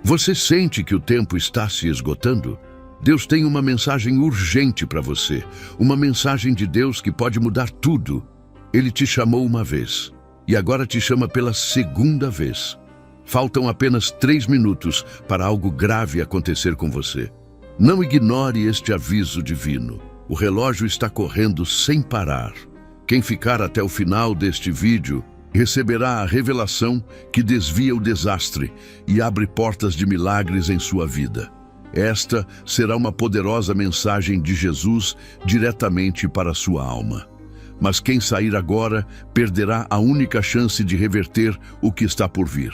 Você sente que o tempo está se esgotando? Deus tem uma mensagem urgente para você, uma mensagem de Deus que pode mudar tudo. Ele te chamou uma vez e agora te chama pela segunda vez. Faltam apenas 3 minutos para algo grave acontecer com você. Não ignore este aviso divino. O relógio está correndo sem parar. Quem ficar até o final deste vídeo receberá a revelação que desvia o desastre e abre portas de milagres em sua vida. Esta será uma poderosa mensagem de Jesus diretamente para a sua alma. Mas quem sair agora perderá a única chance de reverter o que está por vir.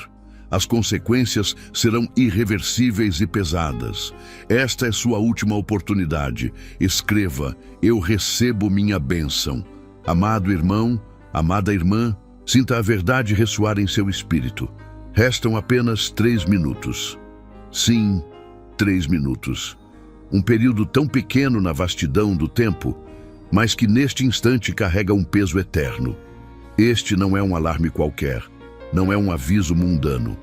As consequências serão irreversíveis e pesadas. Esta é sua última oportunidade. Escreva: eu recebo minha bênção. Amado irmão, amada irmã, sinta a verdade ressoar em seu espírito. Restam apenas 3 minutos. Sim, 3 minutos. Um período tão pequeno na vastidão do tempo, mas que neste instante carrega um peso eterno. Este não é um alarme qualquer, não é um aviso mundano.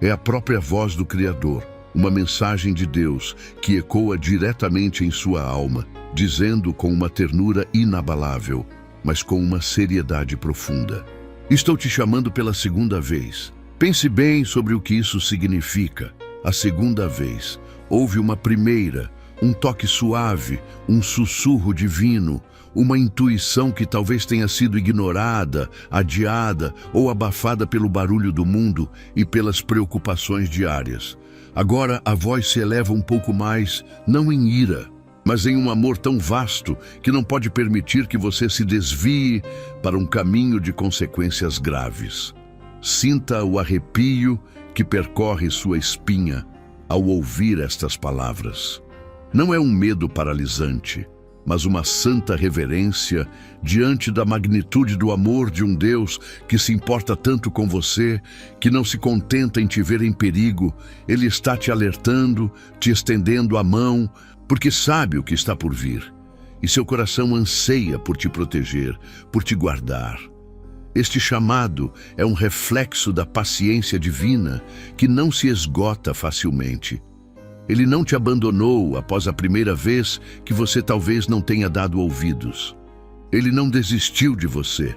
É a própria voz do Criador, uma mensagem de Deus que ecoa diretamente em sua alma, dizendo com uma ternura inabalável, mas com uma seriedade profunda: estou te chamando pela segunda vez. Pense bem sobre o que isso significa. A segunda vez. Houve uma primeira, um toque suave, um sussurro divino, uma intuição que talvez tenha sido ignorada, adiada ou abafada pelo barulho do mundo e pelas preocupações diárias. Agora a voz se eleva um pouco mais, não em ira, mas em um amor tão vasto que não pode permitir que você se desvie para um caminho de consequências graves. Sinta o arrepio que percorre sua espinha ao ouvir estas palavras. Não é um medo paralisante, mas uma santa reverência diante da magnitude do amor de um Deus que se importa tanto com você, que não se contenta em te ver em perigo. Ele está te alertando, te estendendo a mão, porque sabe o que está por vir. E seu coração anseia por te proteger, por te guardar. Este chamado é um reflexo da paciência divina que não se esgota facilmente. Ele não te abandonou após a primeira vez que você talvez não tenha dado ouvidos. Ele não desistiu de você.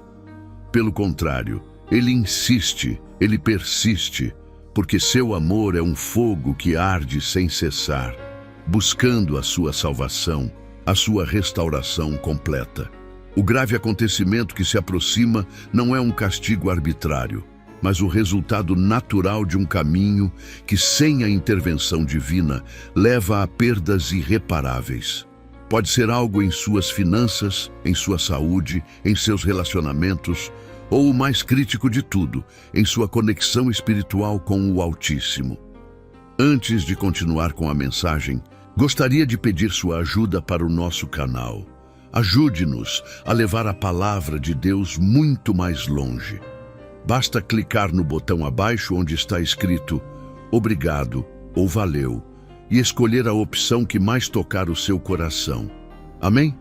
Pelo contrário, ele insiste, ele persiste, porque seu amor é um fogo que arde sem cessar, buscando a sua salvação, a sua restauração completa. O grave acontecimento que se aproxima não é um castigo arbitrário, mas o resultado natural de um caminho que, sem a intervenção divina, leva a perdas irreparáveis. Pode ser algo em suas finanças, em sua saúde, em seus relacionamentos, ou o mais crítico de tudo, em sua conexão espiritual com o Altíssimo. Antes de continuar com a mensagem, gostaria de pedir sua ajuda para o nosso canal. Ajude-nos a levar a palavra de Deus muito mais longe. Basta clicar no botão abaixo onde está escrito "Obrigado" ou "Valeu" e escolher a opção que mais tocar o seu coração. Amém?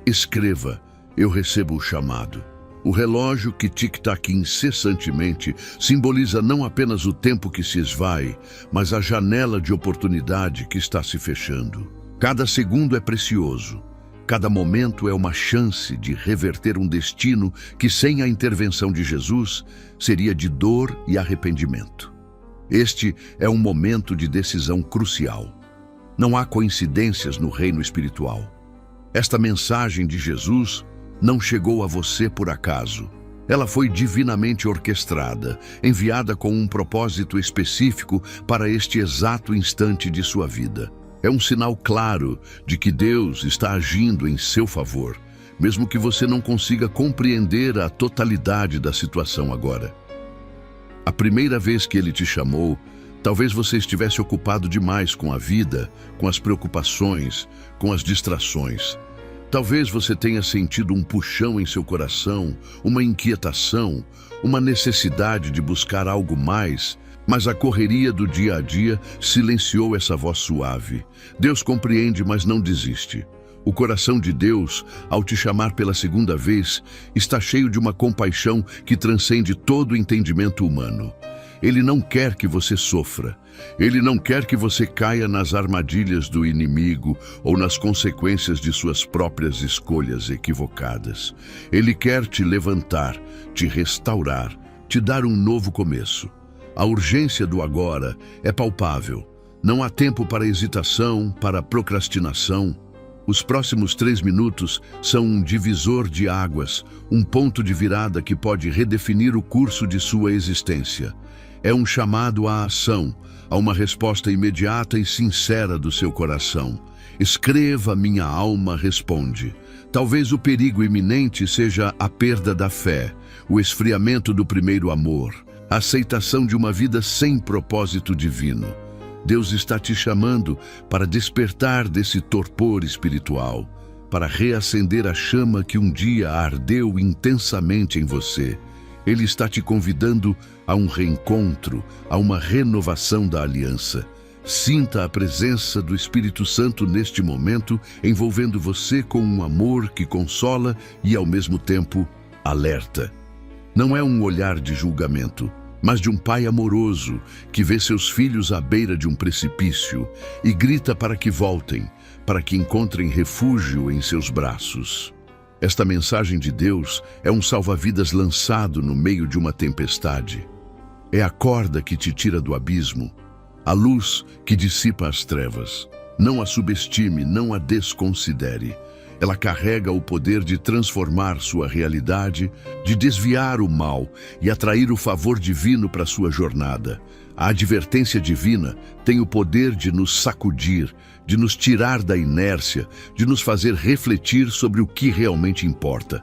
Escreva: eu recebo o chamado. O relógio que tic-tac incessantemente simboliza não apenas o tempo que se esvai, mas a janela de oportunidade que está se fechando. Cada segundo é precioso. Cada momento é uma chance de reverter um destino que, sem a intervenção de Jesus, seria de dor e arrependimento. Este é um momento de decisão crucial. Não há coincidências no reino espiritual. Esta mensagem de Jesus não chegou a você por acaso. Ela foi divinamente orquestrada, enviada com um propósito específico para este exato instante de sua vida. É um sinal claro de que Deus está agindo em seu favor, mesmo que você não consiga compreender a totalidade da situação agora. A primeira vez que Ele te chamou, talvez você estivesse ocupado demais com a vida, com as preocupações, com as distrações. Talvez você tenha sentido um puxão em seu coração, uma inquietação, uma necessidade de buscar algo mais, mas a correria do dia a dia silenciou essa voz suave. Deus compreende, mas não desiste. O coração de Deus, ao te chamar pela segunda vez, está cheio de uma compaixão que transcende todo o entendimento humano. Ele não quer que você sofra. Ele não quer que você caia nas armadilhas do inimigo ou nas consequências de suas próprias escolhas equivocadas. Ele quer te levantar, te restaurar, te dar um novo começo. A urgência do agora é palpável. Não há tempo para hesitação, para procrastinação. Os próximos 3 minutos são um divisor de águas, um ponto de virada que pode redefinir o curso de sua existência. É um chamado à ação, a uma resposta imediata e sincera do seu coração. Escreva, minha alma responde. Talvez o perigo iminente seja a perda da fé, o esfriamento do primeiro amor, a aceitação de uma vida sem propósito divino. Deus está te chamando para despertar desse torpor espiritual, para reacender a chama que um dia ardeu intensamente em você. Ele está te convidando a um reencontro, a uma renovação da aliança. Sinta a presença do Espírito Santo neste momento, envolvendo você com um amor que consola e, ao mesmo tempo, alerta. Não é um olhar de julgamento, mas de um pai amoroso que vê seus filhos à beira de um precipício e grita para que voltem, para que encontrem refúgio em seus braços. Esta mensagem de Deus é um salva-vidas lançado no meio de uma tempestade. É a corda que te tira do abismo, a luz que dissipa as trevas. Não a subestime, não a desconsidere. Ela carrega o poder de transformar sua realidade, de desviar o mal e atrair o favor divino para sua jornada. A advertência divina tem o poder de nos sacudir, de nos tirar da inércia, de nos fazer refletir sobre o que realmente importa.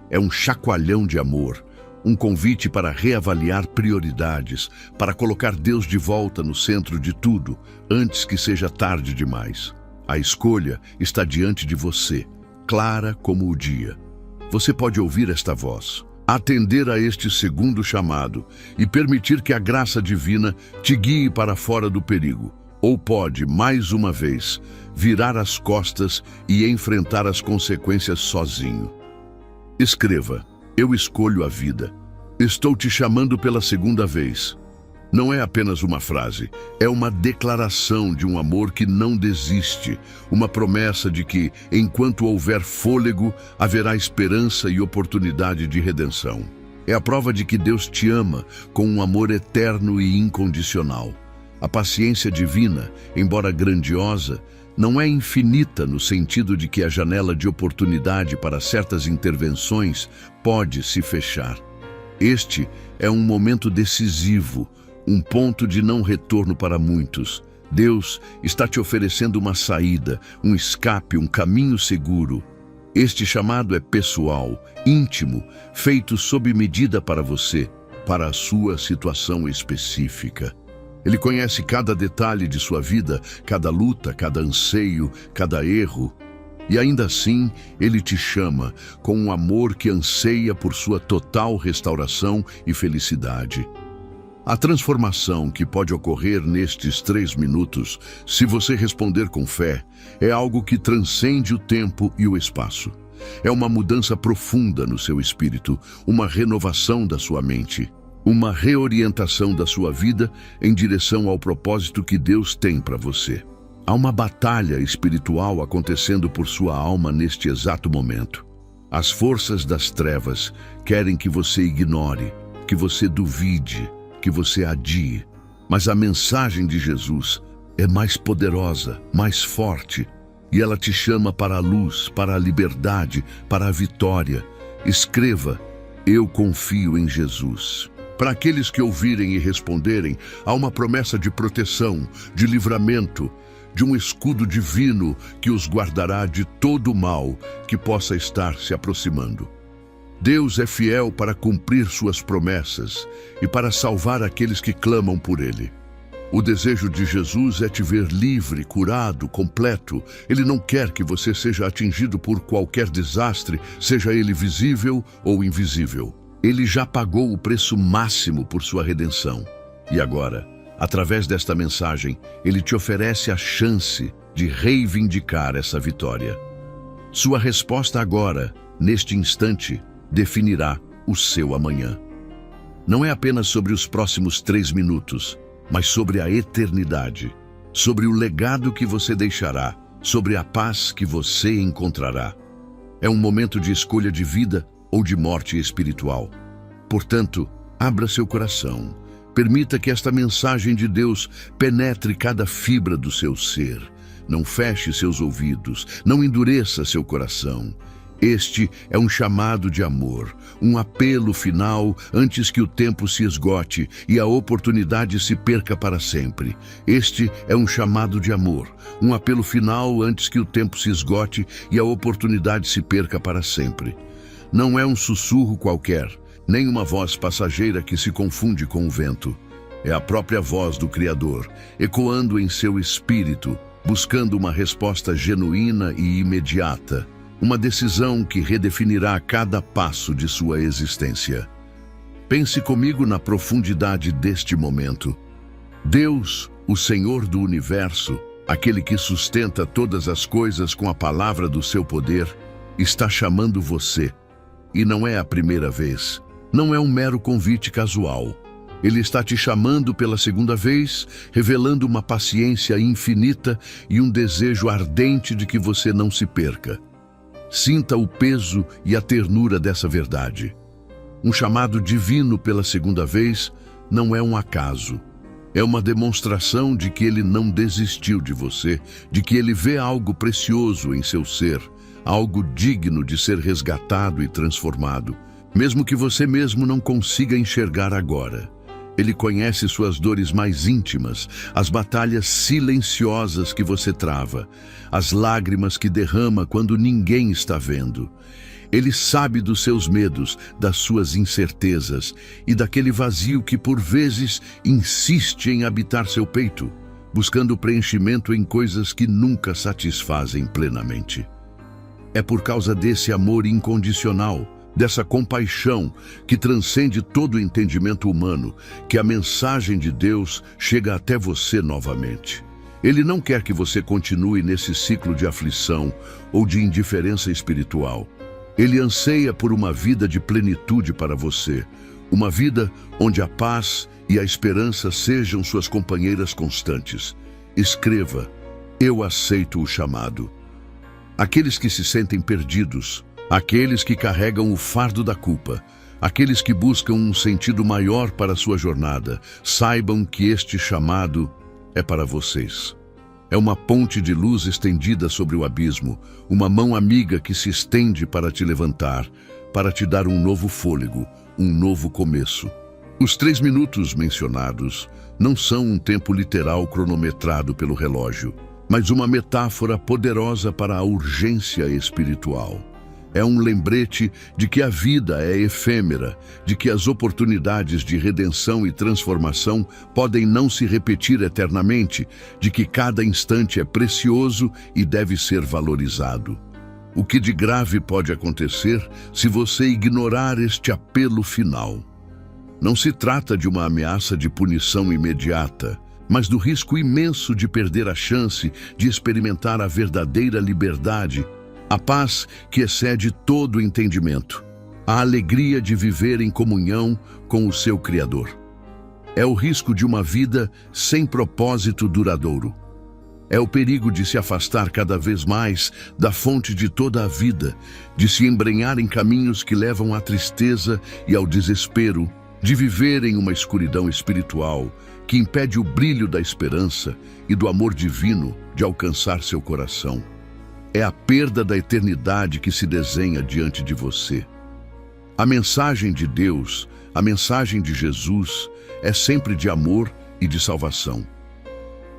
É um chacoalhão de amor, um convite para reavaliar prioridades, para colocar Deus de volta no centro de tudo, antes que seja tarde demais. A escolha está diante de você, clara como o dia. Você pode ouvir esta voz, atender a este segundo chamado e permitir que a graça divina te guie para fora do perigo. Ou pode, mais uma vez, virar as costas e enfrentar as consequências sozinho. Escreva: eu escolho a vida. Estou te chamando pela segunda vez. Não é apenas uma frase, é uma declaração de um amor que não desiste, uma promessa de que, enquanto houver fôlego, haverá esperança e oportunidade de redenção. É a prova de que Deus te ama com um amor eterno e incondicional. A paciência divina, embora grandiosa, não é infinita no sentido de que a janela de oportunidade para certas intervenções pode se fechar. Este é um momento decisivo, um ponto de não retorno para muitos. Deus está te oferecendo uma saída, um escape, um caminho seguro. Este chamado é pessoal, íntimo, feito sob medida para você, para a sua situação específica. Ele conhece cada detalhe de sua vida, cada luta, cada anseio, cada erro. E ainda assim, Ele te chama com um amor que anseia por sua total restauração e felicidade. A transformação que pode ocorrer nestes 3 minutos, se você responder com fé, é algo que transcende o tempo e o espaço. É uma mudança profunda no seu espírito, uma renovação da sua mente, uma reorientação da sua vida em direção ao propósito que Deus tem para você. Há uma batalha espiritual acontecendo por sua alma neste exato momento. As forças das trevas querem que você ignore, que você duvide, que você adie. Mas a mensagem de Jesus é mais poderosa, mais forte, e ela te chama para a luz, para a liberdade, para a vitória. Escreva: eu confio em Jesus. Para aqueles que ouvirem e responderem, há uma promessa de proteção, de livramento, de um escudo divino que os guardará de todo o mal que possa estar se aproximando. Deus é fiel para cumprir suas promessas e para salvar aqueles que clamam por Ele. O desejo de Jesus é te ver livre, curado, completo. Ele não quer que você seja atingido por qualquer desastre, seja ele visível ou invisível. Ele já pagou o preço máximo por sua redenção. E agora, através desta mensagem, Ele te oferece a chance de reivindicar essa vitória. Sua resposta agora, neste instante, definirá o seu amanhã. Não é apenas sobre os próximos 3 minutos, mas sobre a eternidade, sobre o legado que você deixará, sobre a paz que você encontrará. É um momento de escolha de vida ou de morte espiritual. Portanto, abra seu coração. Permita que esta mensagem de Deus penetre cada fibra do seu ser. Não feche seus ouvidos, não endureça seu coração. Este é um chamado de amor, um apelo final antes que o tempo se esgote e a oportunidade se perca para sempre. Este é um chamado de amor, um apelo final antes que o tempo se esgote e a oportunidade se perca para sempre. Não é um sussurro qualquer, nem uma voz passageira que se confunde com o vento. É a própria voz do Criador, ecoando em seu espírito, buscando uma resposta genuína e imediata. Uma decisão que redefinirá cada passo de sua existência. Pense comigo na profundidade deste momento. Deus, o Senhor do Universo, aquele que sustenta todas as coisas com a palavra do seu poder, está chamando você. E não é a primeira vez. Não é um mero convite casual. Ele está te chamando pela segunda vez, revelando uma paciência infinita e um desejo ardente de que você não se perca. Sinta o peso e a ternura dessa verdade. Um chamado divino pela segunda vez não é um acaso. É uma demonstração de que ele não desistiu de você, de que ele vê algo precioso em seu ser, algo digno de ser resgatado e transformado, mesmo que você mesmo não consiga enxergar agora. Ele conhece suas dores mais íntimas, as batalhas silenciosas que você trava, as lágrimas que derrama quando ninguém está vendo. Ele sabe dos seus medos, das suas incertezas e daquele vazio que por vezes insiste em habitar seu peito, buscando preenchimento em coisas que nunca satisfazem plenamente. É por causa desse amor incondicional, dessa compaixão que transcende todo o entendimento humano, que a mensagem de Deus chega até você novamente. Ele não quer que você continue nesse ciclo de aflição ou de indiferença espiritual. Ele anseia por uma vida de plenitude para você, uma vida onde a paz e a esperança sejam suas companheiras constantes. Escreva: eu aceito o chamado. Aqueles que se sentem perdidos, aqueles que carregam o fardo da culpa, aqueles que buscam um sentido maior para a sua jornada, saibam que este chamado é para vocês. É uma ponte de luz estendida sobre o abismo, uma mão amiga que se estende para te levantar, para te dar um novo fôlego, um novo começo. Os 3 minutos mencionados não são um tempo literal cronometrado pelo relógio, mas uma metáfora poderosa para a urgência espiritual. É um lembrete de que a vida é efêmera, de que as oportunidades de redenção e transformação podem não se repetir eternamente, de que cada instante é precioso e deve ser valorizado. O que de grave pode acontecer se você ignorar este apelo final? Não se trata de uma ameaça de punição imediata, mas do risco imenso de perder a chance de experimentar a verdadeira liberdade, a paz que excede todo o entendimento, a alegria de viver em comunhão com o seu Criador. É o risco de uma vida sem propósito duradouro. É o perigo de se afastar cada vez mais da fonte de toda a vida, de se embrenhar em caminhos que levam à tristeza e ao desespero, de viver em uma escuridão espiritual que impede o brilho da esperança e do amor divino de alcançar seu coração. É a perda da eternidade que se desenha diante de você. A mensagem de Deus, a mensagem de Jesus, é sempre de amor e de salvação.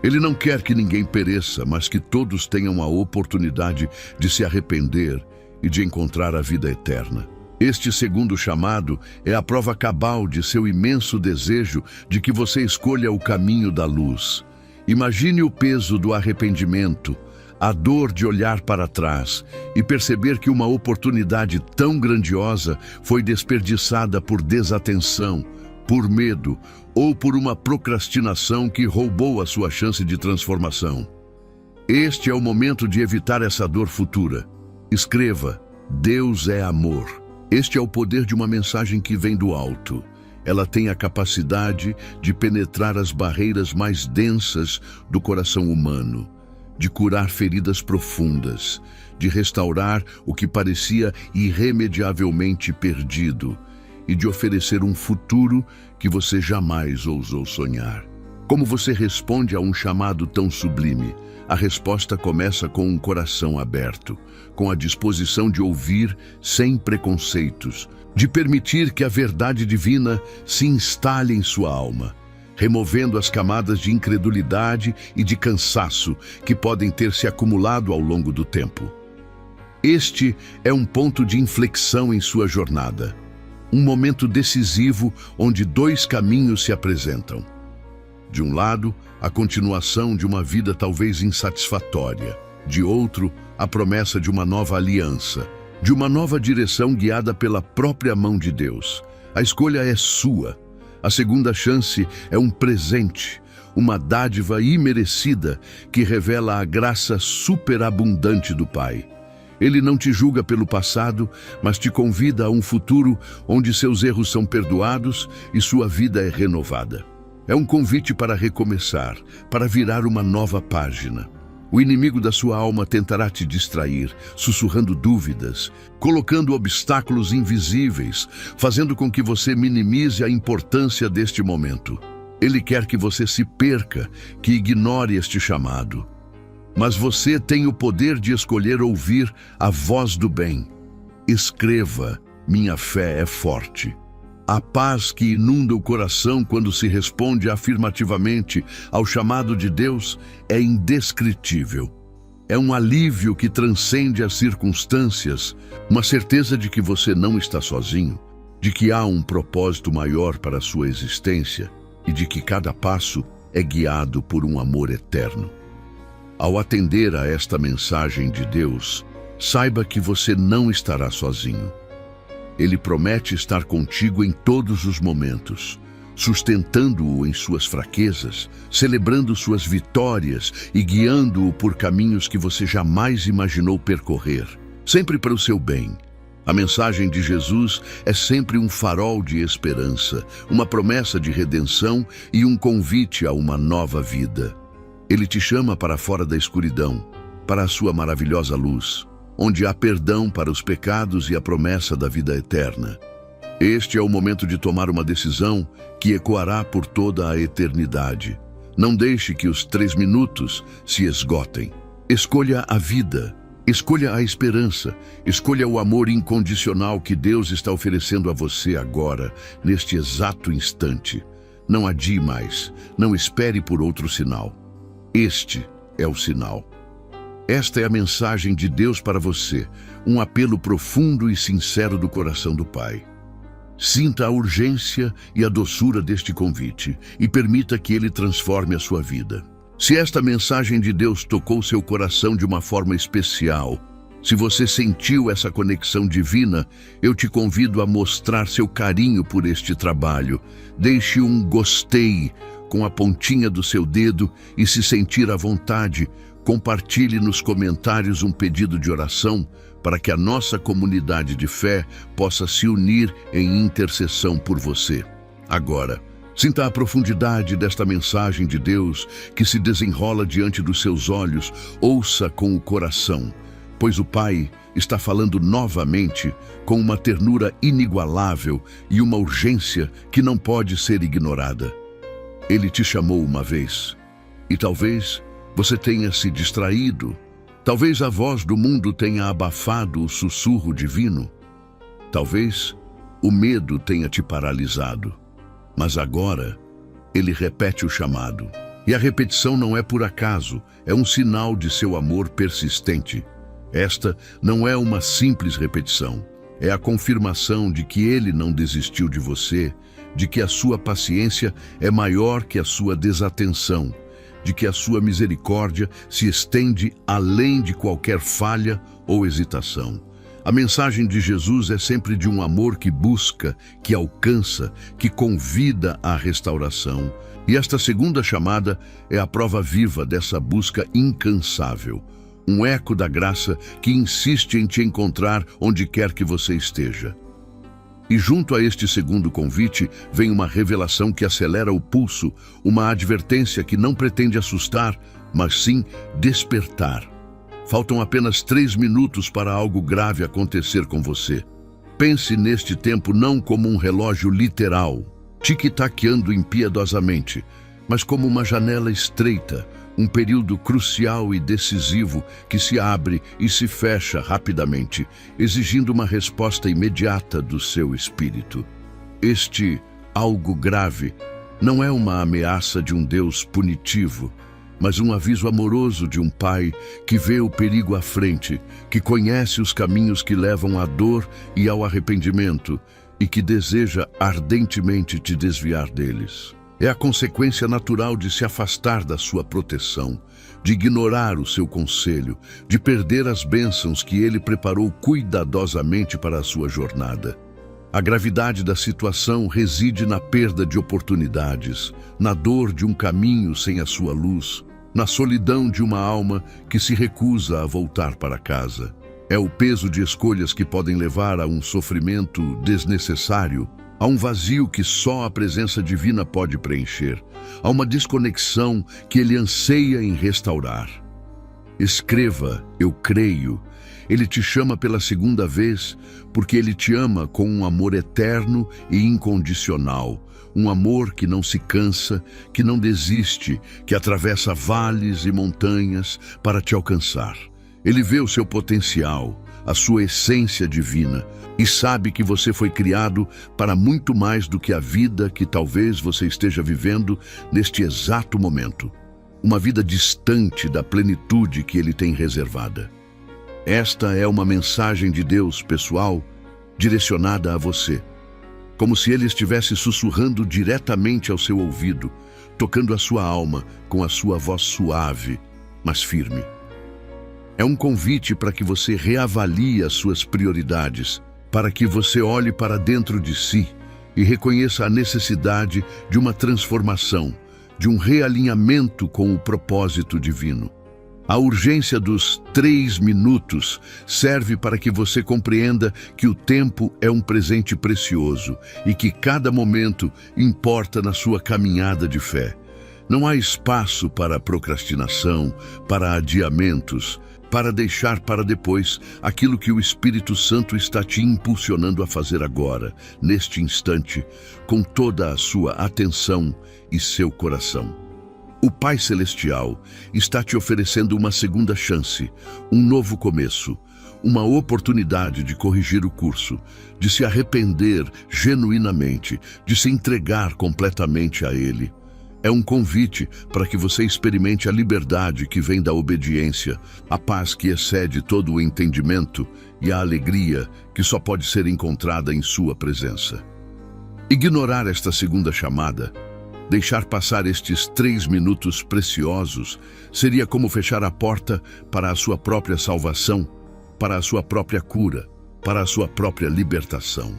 Ele não quer que ninguém pereça, mas que todos tenham a oportunidade de se arrepender e de encontrar a vida eterna. Este segundo chamado é a prova cabal de seu imenso desejo de que você escolha o caminho da luz. Imagine o peso do arrependimento, a dor de olhar para trás e perceber que uma oportunidade tão grandiosa foi desperdiçada por desatenção, por medo ou por uma procrastinação que roubou a sua chance de transformação. Este é o momento de evitar essa dor futura. Escreva: Deus é amor. Este é o poder de uma mensagem que vem do alto. Ela tem a capacidade de penetrar as barreiras mais densas do coração humano, de curar feridas profundas, de restaurar o que parecia irremediavelmente perdido e de oferecer um futuro que você jamais ousou sonhar. Como você responde a um chamado tão sublime? A resposta começa com um coração aberto, com a disposição de ouvir sem preconceitos, de permitir que a verdade divina se instale em sua alma, removendo as camadas de incredulidade e de cansaço que podem ter se acumulado ao longo do tempo. Este é um ponto de inflexão em sua jornada, um momento decisivo onde dois caminhos se apresentam. De um lado, a continuação de uma vida talvez insatisfatória. De outro, a promessa de uma nova aliança, de uma nova direção guiada pela própria mão de Deus. A escolha é sua. A segunda chance é um presente, uma dádiva imerecida que revela a graça superabundante do Pai. Ele não te julga pelo passado, mas te convida a um futuro onde seus erros são perdoados e sua vida é renovada. É um convite para recomeçar, para virar uma nova página. O inimigo da sua alma tentará te distrair, sussurrando dúvidas, colocando obstáculos invisíveis, fazendo com que você minimize a importância deste momento. Ele quer que você se perca, que ignore este chamado. Mas você tem o poder de escolher ouvir a voz do bem. Escreva: minha fé é forte. A paz que inunda o coração quando se responde afirmativamente ao chamado de Deus é indescritível. É um alívio que transcende as circunstâncias, uma certeza de que você não está sozinho, de que há um propósito maior para a sua existência e de que cada passo é guiado por um amor eterno. Ao atender a esta mensagem de Deus, saiba que você não estará sozinho. Ele promete estar contigo em todos os momentos, sustentando-o em suas fraquezas, celebrando suas vitórias e guiando-o por caminhos que você jamais imaginou percorrer, sempre para o seu bem. A mensagem de Jesus é sempre um farol de esperança, uma promessa de redenção e um convite a uma nova vida. Ele te chama para fora da escuridão, para a sua maravilhosa luz, onde há perdão para os pecados e a promessa da vida eterna. Este é o momento de tomar uma decisão que ecoará por toda a eternidade. Não deixe que os 3 minutos se esgotem. Escolha a vida, escolha a esperança, escolha o amor incondicional que Deus está oferecendo a você agora, neste exato instante. Não adie mais, não espere por outro sinal. Este é o sinal. Esta é a mensagem de Deus para você, um apelo profundo e sincero do coração do Pai. Sinta a urgência e a doçura deste convite e permita que ele transforme a sua vida. Se esta mensagem de Deus tocou seu coração de uma forma especial, se você sentiu essa conexão divina, eu te convido a mostrar seu carinho por este trabalho. Deixe um gostei com a pontinha do seu dedo e, se sentir à vontade, compartilhe nos comentários um pedido de oração para que a nossa comunidade de fé possa se unir em intercessão por você. Agora, sinta a profundidade desta mensagem de Deus que se desenrola diante dos seus olhos. Ouça com o coração, pois o Pai está falando novamente com uma ternura inigualável e uma urgência que não pode ser ignorada. Ele te chamou uma vez, e talvez você tenha se distraído. Talvez a voz do mundo tenha abafado o sussurro divino. Talvez o medo tenha te paralisado. Mas agora, ele repete o chamado. E a repetição não é por acaso, é um sinal de seu amor persistente. Esta não é uma simples repetição. É a confirmação de que ele não desistiu de você, de que a sua paciência é maior que a sua desatenção, de que a sua misericórdia se estende além de qualquer falha ou hesitação. A mensagem de Jesus é sempre de um amor que busca, que alcança, que convida à restauração. E esta segunda chamada é a prova viva dessa busca incansável. Um eco da graça que insiste em te encontrar onde quer que você esteja. E junto a este segundo convite vem uma revelação que acelera o pulso, uma advertência que não pretende assustar, mas sim despertar. Faltam apenas 3 minutos para algo grave acontecer com você. Pense neste tempo não como um relógio literal, tic-taqueando impiedosamente, mas como uma janela estreita, um período crucial e decisivo que se abre e se fecha rapidamente, exigindo uma resposta imediata do seu espírito. Este algo grave não é uma ameaça de um Deus punitivo, mas um aviso amoroso de um pai que vê o perigo à frente, que conhece os caminhos que levam à dor e ao arrependimento e que deseja ardentemente te desviar deles. É a consequência natural de se afastar da sua proteção, de ignorar o seu conselho, de perder as bênçãos que ele preparou cuidadosamente para a sua jornada. A gravidade da situação reside na perda de oportunidades, na dor de um caminho sem a sua luz, na solidão de uma alma que se recusa a voltar para casa. É o peso de escolhas que podem levar a um sofrimento desnecessário, a um vazio que só a presença divina pode preencher, a uma desconexão que ele anseia em restaurar. Escreva, eu creio. Ele te chama pela segunda vez porque ele te ama com um amor eterno e incondicional, um amor que não se cansa, que não desiste, que atravessa vales e montanhas para te alcançar. Ele vê o seu potencial, a sua essência divina, e sabe que você foi criado para muito mais do que a vida que talvez você esteja vivendo neste exato momento. Uma vida distante da plenitude que ele tem reservada. Esta é uma mensagem de Deus, pessoal, direcionada a você. Como se ele estivesse sussurrando diretamente ao seu ouvido, tocando a sua alma com a sua voz suave, mas firme. É um convite para que você reavalie as suas prioridades, para que você olhe para dentro de si e reconheça a necessidade de uma transformação, de um realinhamento com o propósito divino. A urgência dos 3 minutos serve para que você compreenda que o tempo é um presente precioso e que cada momento importa na sua caminhada de fé. Não há espaço para procrastinação, para adiamentos, para deixar para depois aquilo que o Espírito Santo está te impulsionando a fazer agora, neste instante, com toda a sua atenção e seu coração. O Pai Celestial está te oferecendo uma segunda chance, um novo começo, uma oportunidade de corrigir o curso, de se arrepender genuinamente, de se entregar completamente a Ele. É um convite para que você experimente a liberdade que vem da obediência, a paz que excede todo o entendimento e a alegria que só pode ser encontrada em sua presença. Ignorar esta segunda chamada, deixar passar estes 3 minutos preciosos, seria como fechar a porta para a sua própria salvação, para a sua própria cura, para a sua própria libertação.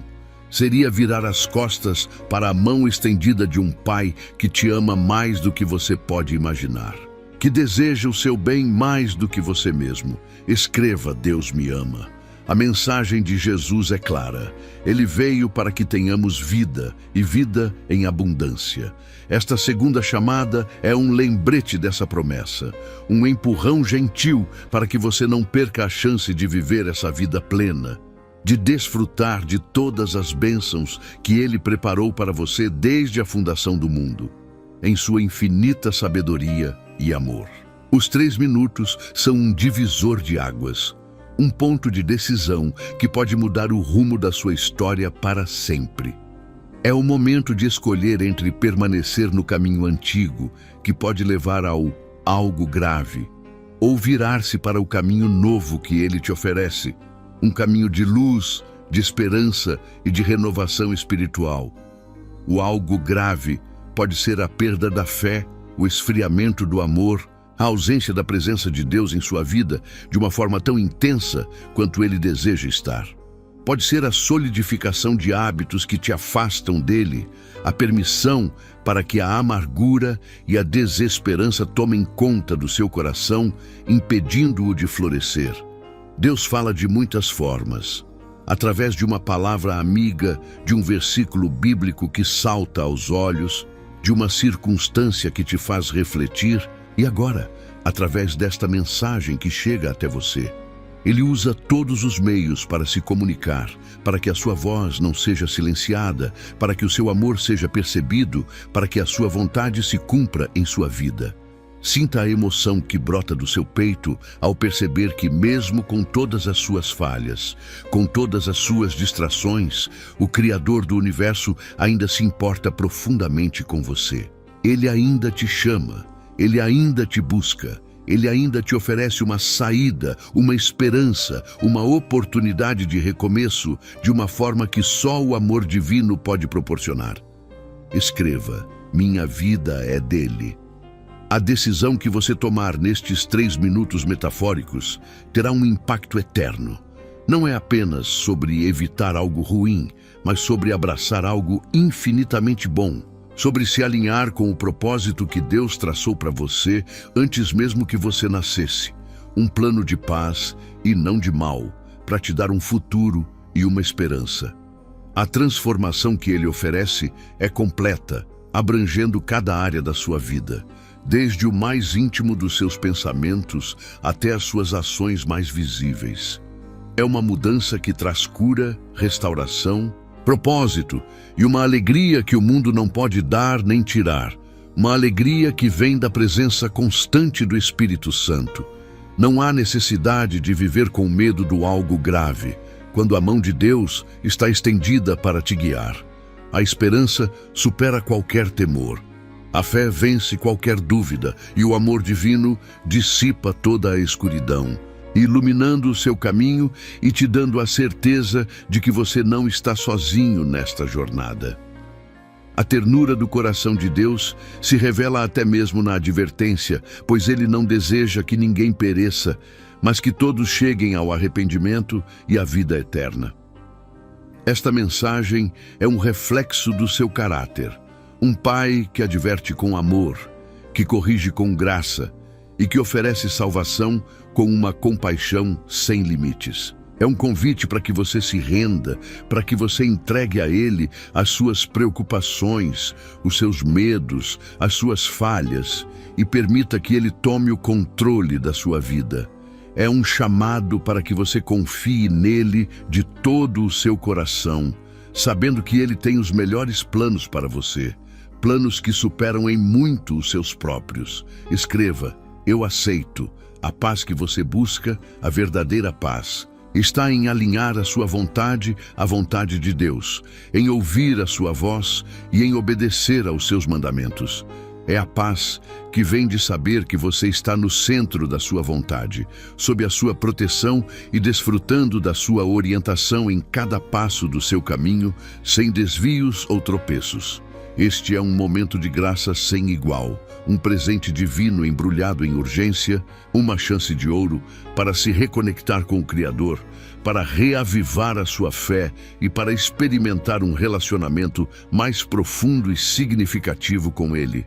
Seria virar as costas para a mão estendida de um Pai que te ama mais do que você pode imaginar, que deseja o seu bem mais do que você mesmo. Escreva, Deus me ama. A mensagem de Jesus é clara. Ele veio para que tenhamos vida, e vida em abundância. Esta segunda chamada é um lembrete dessa promessa, um empurrão gentil para que você não perca a chance de viver essa vida plena, de desfrutar de todas as bênçãos que Ele preparou para você desde a fundação do mundo, em sua infinita sabedoria e amor. Os 3 minutos são um divisor de águas, um ponto de decisão que pode mudar o rumo da sua história para sempre. É o momento de escolher entre permanecer no caminho antigo, que pode levar ao algo grave, ou virar-se para o caminho novo que Ele te oferece, um caminho de luz, de esperança e de renovação espiritual. O algo grave pode ser a perda da fé, o esfriamento do amor, a ausência da presença de Deus em sua vida de uma forma tão intensa quanto Ele deseja estar. Pode ser a solidificação de hábitos que te afastam dele, a permissão para que a amargura e a desesperança tomem conta do seu coração, impedindo-o de florescer. Deus fala de muitas formas. através de uma palavra amiga, de um versículo bíblico que salta aos olhos, de uma circunstância que te faz refletir, e agora, através desta mensagem que chega até você. Ele usa todos os meios para se comunicar, para que a sua voz não seja silenciada, para que o seu amor seja percebido, para que a sua vontade se cumpra em sua vida. Sinta a emoção que brota do seu peito ao perceber que mesmo com todas as suas falhas, com todas as suas distrações, o Criador do Universo ainda se importa profundamente com você. Ele ainda te chama, ele ainda te busca. Ele ainda te oferece uma saída, uma esperança, uma oportunidade de recomeço, de uma forma que só o amor divino pode proporcionar. Escreva: minha vida é dele. A decisão que você tomar nestes 3 minutos metafóricos terá um impacto eterno. Não é apenas sobre evitar algo ruim, mas sobre abraçar algo infinitamente bom. Sobre se alinhar com o propósito que Deus traçou para você antes mesmo que você nascesse. Um plano de paz e não de mal, para te dar um futuro e uma esperança. A transformação que Ele oferece é completa, abrangendo cada área da sua vida, desde o mais íntimo dos seus pensamentos até as suas ações mais visíveis. É uma mudança que traz cura, restauração, propósito e uma alegria que o mundo não pode dar nem tirar. Uma alegria que vem da presença constante do Espírito Santo. Não há necessidade de viver com medo do algo grave, quando a mão de Deus está estendida para te guiar. A esperança supera qualquer temor. A fé vence qualquer dúvida e o amor divino dissipa toda a escuridão, iluminando o seu caminho e te dando a certeza de que você não está sozinho nesta jornada. A ternura do coração de Deus se revela até mesmo na advertência, pois Ele não deseja que ninguém pereça, mas que todos cheguem ao arrependimento e à vida eterna. Esta mensagem é um reflexo do seu caráter. Um pai que adverte com amor, que corrige com graça e que oferece salvação com uma compaixão sem limites. É um convite para que você se renda, para que você entregue a Ele as suas preocupações, os seus medos, as suas falhas e permita que Ele tome o controle da sua vida. É um chamado para que você confie nele de todo o seu coração, sabendo que Ele tem os melhores planos para você, planos que superam em muito os seus próprios. Escreva: eu aceito. A paz que você busca, a verdadeira paz, está em alinhar a sua vontade à vontade de Deus, em ouvir a sua voz e em obedecer aos seus mandamentos. É a paz que vem de saber que você está no centro da sua vontade, sob a sua proteção e desfrutando da sua orientação em cada passo do seu caminho, sem desvios ou tropeços. Este é um momento de graça sem igual, um presente divino embrulhado em urgência, uma chance de ouro para se reconectar com o Criador, para reavivar a sua fé e para experimentar um relacionamento mais profundo e significativo com Ele.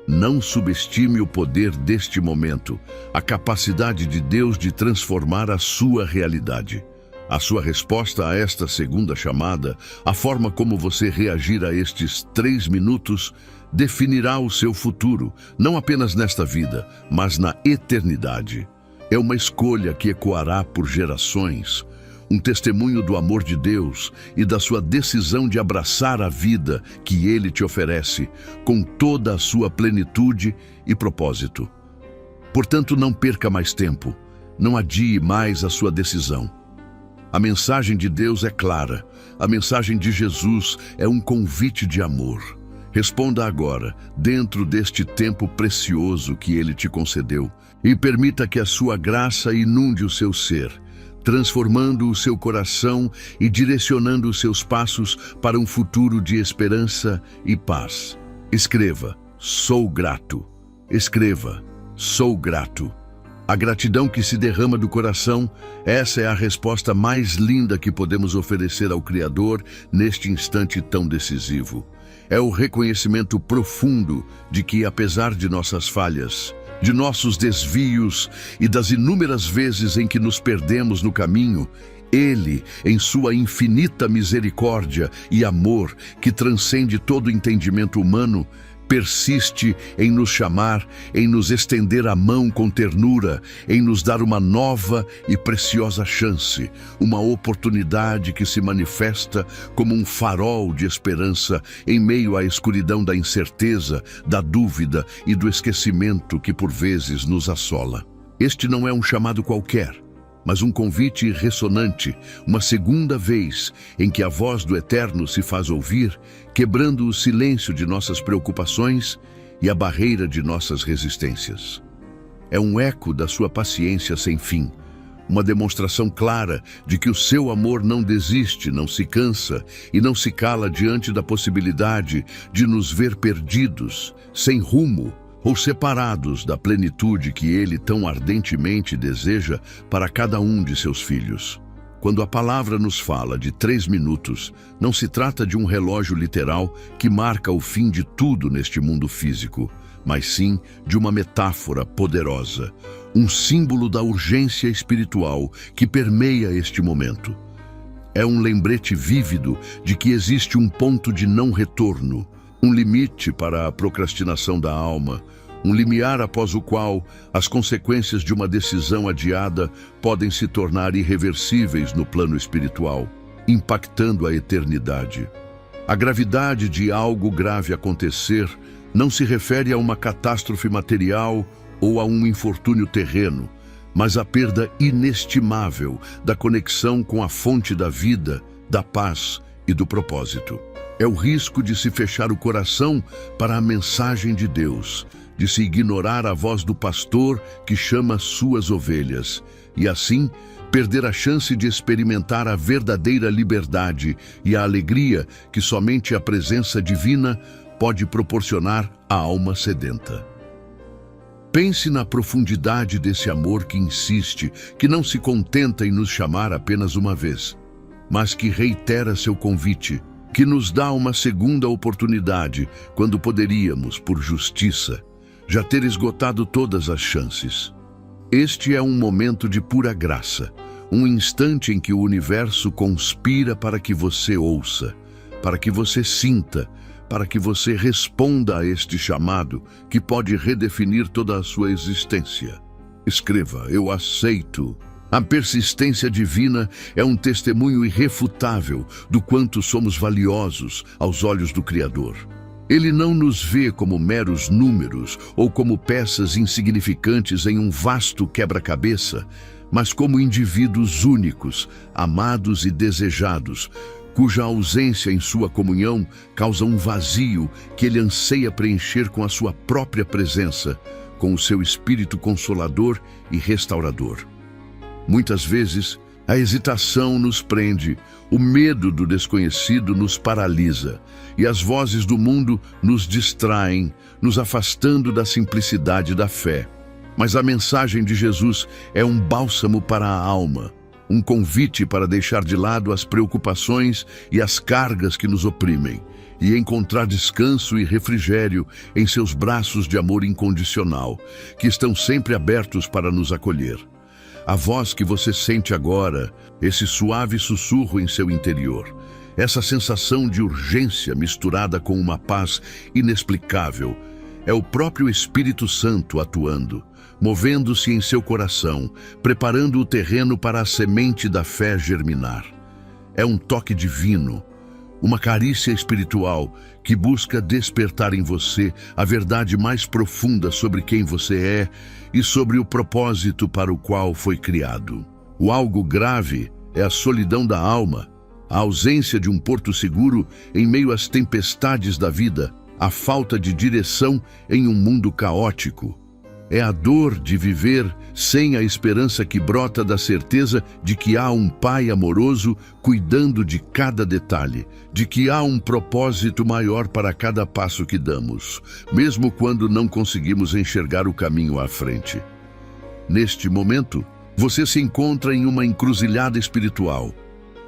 Não subestime o poder deste momento, a capacidade de Deus de transformar a sua realidade. A sua resposta a esta segunda chamada, a forma como você reagir a estes 3 minutos, definirá o seu futuro, não apenas nesta vida, mas na eternidade. É uma escolha que ecoará por gerações, um testemunho do amor de Deus e da sua decisão de abraçar a vida que Ele te oferece, com toda a sua plenitude e propósito. Portanto, não perca mais tempo, não adie mais a sua decisão. A mensagem de Deus é clara, a mensagem de Jesus é um convite de amor. Responda agora, dentro deste tempo precioso que Ele te concedeu, e permita que a sua graça inunde o seu ser, transformando o seu coração e direcionando os seus passos para um futuro de esperança e paz. Escreva: sou grato. Escreva: sou grato. A gratidão que se derrama do coração, essa é a resposta mais linda que podemos oferecer ao Criador neste instante tão decisivo. É o reconhecimento profundo de que, apesar de nossas falhas, de nossos desvios e das inúmeras vezes em que nos perdemos no caminho, Ele, em sua infinita misericórdia e amor, que transcende todo entendimento humano, persiste em nos chamar, em nos estender a mão com ternura, em nos dar uma nova e preciosa chance, uma oportunidade que se manifesta como um farol de esperança em meio à escuridão da incerteza, da dúvida e do esquecimento que por vezes nos assola. Este não é um chamado qualquer, mas um convite ressonante, uma segunda vez em que a voz do Eterno se faz ouvir, quebrando o silêncio de nossas preocupações e a barreira de nossas resistências. É um eco da sua paciência sem fim, uma demonstração clara de que o seu amor não desiste, não se cansa e não se cala diante da possibilidade de nos ver perdidos, sem rumo, ou separados da plenitude que Ele tão ardentemente deseja para cada um de seus filhos. Quando a palavra nos fala de 3 minutos, não se trata de um relógio literal que marca o fim de tudo neste mundo físico, mas sim de uma metáfora poderosa, um símbolo da urgência espiritual que permeia este momento. É um lembrete vívido de que existe um ponto de não retorno, um limite para a procrastinação da alma, um limiar após o qual as consequências de uma decisão adiada podem se tornar irreversíveis no plano espiritual, impactando a eternidade. A gravidade de algo grave acontecer não se refere a uma catástrofe material ou a um infortúnio terreno, mas à perda inestimável da conexão com a fonte da vida, da paz e do propósito. É o risco de se fechar o coração para a mensagem de Deus, de se ignorar a voz do pastor que chama suas ovelhas, e assim perder a chance de experimentar a verdadeira liberdade e a alegria que somente a presença divina pode proporcionar à alma sedenta. Pense na profundidade desse amor que insiste, que não se contenta em nos chamar apenas uma vez, mas que reitera seu convite, que nos dá uma segunda oportunidade quando poderíamos, por justiça, já ter esgotado todas as chances. Este é um momento de pura graça, um instante em que o universo conspira para que você ouça, para que você sinta, para que você responda a este chamado que pode redefinir toda a sua existência. Escreva: eu aceito. A persistência divina é um testemunho irrefutável do quanto somos valiosos aos olhos do Criador. Ele não nos vê como meros números ou como peças insignificantes em um vasto quebra-cabeça, mas como indivíduos únicos, amados e desejados, cuja ausência em sua comunhão causa um vazio que ele anseia preencher com a sua própria presença, com o seu espírito consolador e restaurador. Muitas vezes, a hesitação nos prende, o medo do desconhecido nos paralisa, e as vozes do mundo nos distraem, nos afastando da simplicidade da fé. Mas a mensagem de Jesus é um bálsamo para a alma, um convite para deixar de lado as preocupações e as cargas que nos oprimem, e encontrar descanso e refrigério em seus braços de amor incondicional, que estão sempre abertos para nos acolher. A voz que você sente agora, esse suave sussurro em seu interior, essa sensação de urgência misturada com uma paz inexplicável, é o próprio Espírito Santo atuando, movendo-se em seu coração, preparando o terreno para a semente da fé germinar. É um toque divino, uma carícia espiritual que busca despertar em você a verdade mais profunda sobre quem você é e sobre o propósito para o qual foi criado. O algo grave é a solidão da alma, a ausência de um porto seguro em meio às tempestades da vida, a falta de direção em um mundo caótico. É a dor de viver sem a esperança que brota da certeza de que há um Pai amoroso cuidando de cada detalhe, de que há um propósito maior para cada passo que damos, mesmo quando não conseguimos enxergar o caminho à frente. Neste momento, você se encontra em uma encruzilhada espiritual.